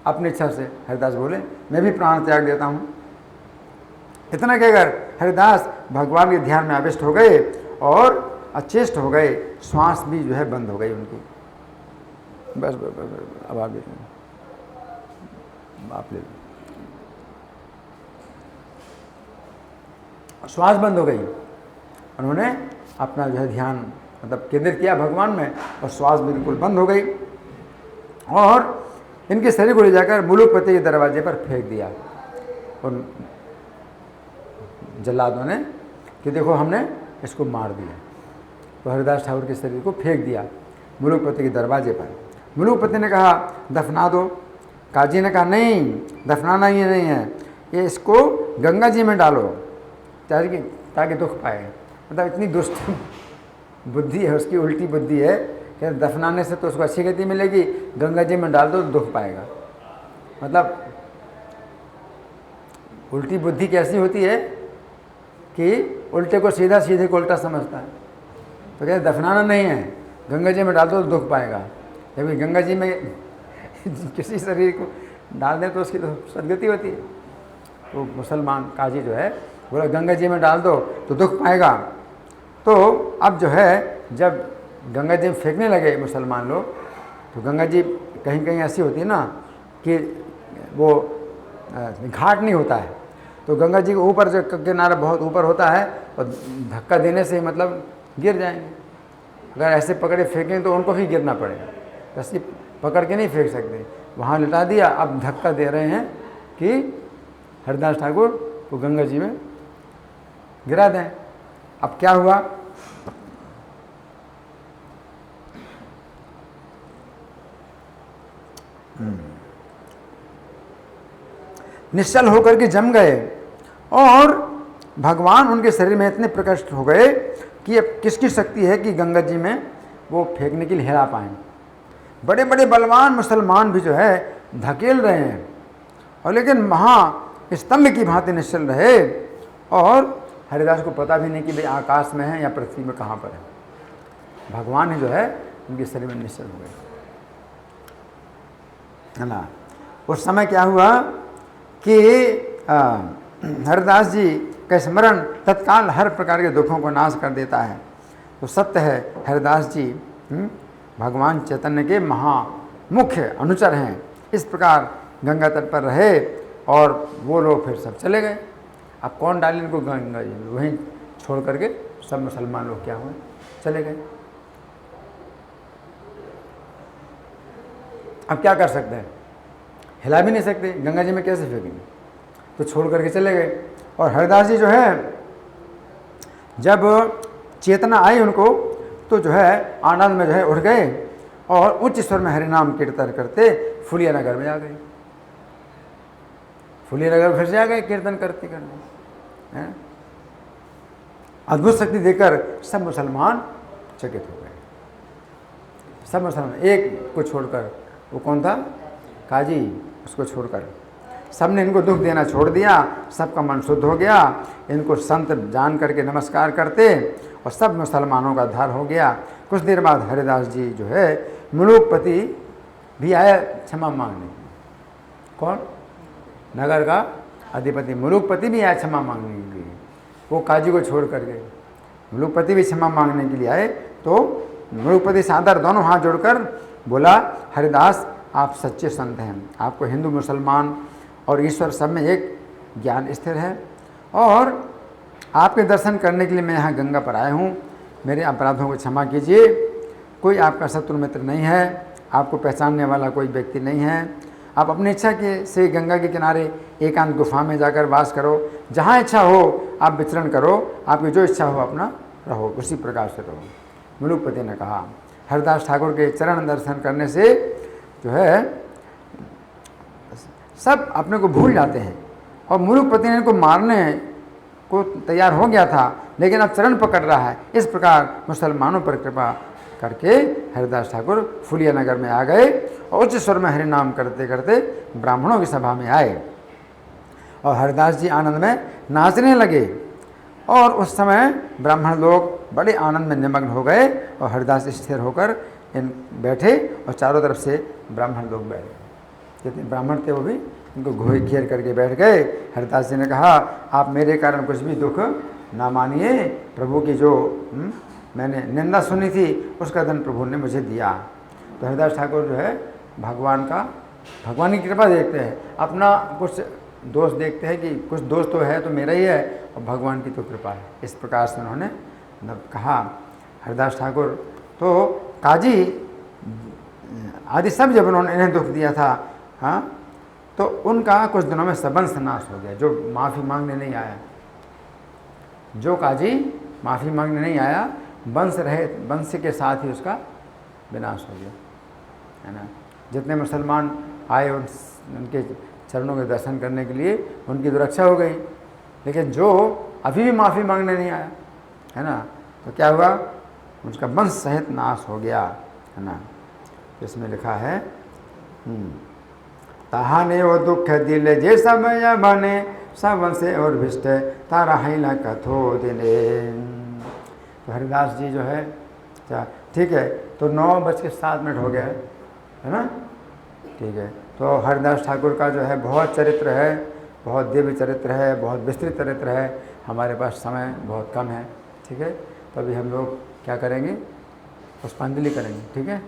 अपनी इच्छा से। हरिदास बोले मैं भी प्राण त्याग देता हूँ। इतना कहकर हरिदास भगवान के ध्यान में आविष्ट हो गए और अचेष्ट हो गए, श्वास भी जो है बंद हो गई उनकी। बस बस बस, बस अब आप ले लो। श्वास बंद हो गई, उन्होंने अपना जो है ध्यान मतलब केंद्रित किया भगवान में और श्वास बिल्कुल बंद हो गई और इनके शरीर को ले जाकर मुलुकपति के दरवाजे पर फेंक दिया। और जल्लादों ने कि देखो हमने इसको मार दिया। तो हरिदास ठाकुर के शरीर को फेंक दिया मुलुकपति के दरवाजे पर। मुलुकपति ने कहा दफना दो। काजी ने कहा नहीं, दफनाना ये नहीं है, ये इसको गंगा जी में डालो ताकि दुख पाए। मतलब इतनी दुष्ट बुद्धि है उसकी, उल्टी बुद्धि है कि दफनाने से तो उसको अच्छी गति मिलेगी, गंगा जी में डाल दो तो दुख पाएगा। मतलब उल्टी बुद्धि कैसी होती है कि उल्टे को सीधा, सीधे को उल्टा समझता है। तो कहते दफनाना नहीं है, गंगा जी में डाल दो तो दुख पाएगा। जबकि गंगा जी में किसी शरीर को डाल दें तो उसकी तो सदगति होती है। तो मुसलमान काजी जो है बोला गंगा जी में डाल दो तो दुख पाएगा। तो अब जो है जब गंगा जी में फेंकने लगे मुसलमान लोग, तो गंगा जी कहीं कहीं ऐसी होती है ना कि वो घाट नहीं होता है, तो गंगा जी के ऊपर जो किनारा बहुत ऊपर होता है और धक्का देने से मतलब गिर जाएंगे। अगर ऐसे पकड़े फेंकें तो उनको भी गिरना पड़ेगा, रस्सी पकड़ के नहीं फेंक सकते। वहाँ लिटा दिया, अब धक्का दे रहे हैं कि हरिदास ठाकुर को गंगा जी में गिरा दें। अब क्या हुआ? निश्चल होकर के जम गए और भगवान उनके शरीर में इतने प्रकट हो गए कि अब किसकी शक्ति है कि गंगा जी में वो फेंकने के लिए हिला पाएँ। बड़े बड़े बलवान मुसलमान भी जो है धकेल रहे हैं और लेकिन महास्तंभ की भांति निश्चल रहे और हरिदास को पता भी नहीं कि भाई आकाश में है या पृथ्वी में कहाँ पर है। भगवान ही जो है उनके शरीर में निश्चल हो गए, है ना। उस समय क्या हुआ कि हरिदास जी का स्मरण तत्काल हर प्रकार के दुखों को नाश कर देता है। तो सत्य है हरिदास जी भगवान चैतन्य के मुख्य अनुचर हैं। इस प्रकार गंगा तट पर रहे और वो लोग फिर सब चले गए। अब कौन डाले इनको गंगा जी में? वहीं छोड़ करके सब मुसलमान लोग क्या हुए, चले गए। अब क्या कर सकते हैं? हिला भी नहीं सकते, गंगा जी में कैसे फेंकेंगे? तो छोड़ करके चले गए। और हरिदास जी जो है जब चेतना आई उनको तो जो है आनंद में जो है उठ गए और उच्च स्वर में हरिनाम कीर्तन करते फुलिया नगर में आ गए। फुलिया नगर फिर से आ गए कीर्तन करते करते, हैं। अद्भुत शक्ति देकर सब मुसलमान चकित हो गए। सब मुसलमान एक को छोड़कर, वो कौन था? काजी, उसको छोड़कर सबने इनको दुख देना छोड़ दिया, सबका मन शुद्ध हो गया, इनको संत जान करके नमस्कार करते और सब मुसलमानों का उद्धार हो गया। कुछ देर बाद हरिदास जी जो है मुलुकपति भी आया क्षमा मांगने। कौन? नगर का अधिपति मुलुकपति भी आया क्षमा मांगने के लिए। वो काजी को छोड़ कर गए, मुलुकपति भी क्षमा मांगने के लिए आए। तो मुलुकपति सादर दोनों हाथ जोड़कर बोला, हरिदास आप सच्चे संत हैं, आपको हिंदू मुसलमान और ईश्वर सब में एक ज्ञान स्थिर है, और आपके दर्शन करने के लिए मैं यहाँ गंगा पर आया हूँ। मेरे अपराधों को क्षमा कीजिए। कोई आपका शत्रु मित्र नहीं है, आपको पहचानने वाला कोई व्यक्ति नहीं है। आप अपनी इच्छा के से गंगा के किनारे एकांत गुफा में जाकर वास करो, जहाँ इच्छा हो आप विचरण करो, आपकी जो इच्छा हो अपना रहो, उसी प्रकार से रहो। मुलुकपति ने कहा। हरिदास ठाकुर के चरण दर्शन करने से जो है सब अपने को भूल जाते हैं, और मुलुकपति ने इनको मारने को तैयार हो गया था, लेकिन अब चरण पकड़ रहा है। इस प्रकार मुसलमानों पर कृपा करके हरिदास ठाकुर फुलिया नगर में आ गए और उच्च स्वर में हरि नाम करते करते ब्राह्मणों की सभा में आए, और हरिदास जी आनंद में नाचने लगे। और उस समय ब्राह्मण लोग बड़े आनंद में निमग्न हो गए, और हरिदास स्थिर होकर इन बैठे और चारों तरफ से ब्राह्मण लोग बैठ गए। जितने ब्राह्मण थे वो भी इनको घोई घेर करके बैठ गए। हरिदास जी ने कहा, आप मेरे कारण कुछ भी दुख ना मानिए, प्रभु की जो मैंने निंदा सुनी थी उसका दंड प्रभु ने मुझे दिया। तो हरिदास ठाकुर जो है भगवान की कृपा देखते हैं, अपना कुछ दोष देखते हैं कि कुछ दोष तो है तो मेरा ही है, और भगवान की तो कृपा है। इस प्रकार से उन्होंने कहा हरिदास ठाकुर। तो काजी आदि सब जब उन्होंने इन्हें दुख दिया था, हाँ, तो उनका कुछ दिनों में सबंध नाश हो गया। जो माफ़ी मांगने नहीं आया, जो काजी माफ़ी मांगने नहीं आया, वंश के साथ ही उसका विनाश हो गया, है ना। जितने मुसलमान आए उनके चरणों के दर्शन करने के लिए, उनकी तो रक्षा हो गई, लेकिन जो अभी भी माफ़ी मांगने नहीं आया, है ना, तो क्या हुआ, उसका वंश सहित नाश हो गया, है ना। इसमें लिखा है, ताहाने वो दुख दिल जे समय बने सब से और भिष्ट तारा हिला कथो दिले। तो हरिदास जी जो है, ठीक है, तो 9:07 हो गया है ना, ठीक है। तो हरिदास ठाकुर का जो है बहुत चरित्र है, बहुत दिव्य चरित्र है, बहुत विस्तृत चरित्र है। हमारे पास समय बहुत कम है, ठीक है। तो अभी हम लोग क्या करेंगे, पुष्पांजलि करेंगे, ठीक है।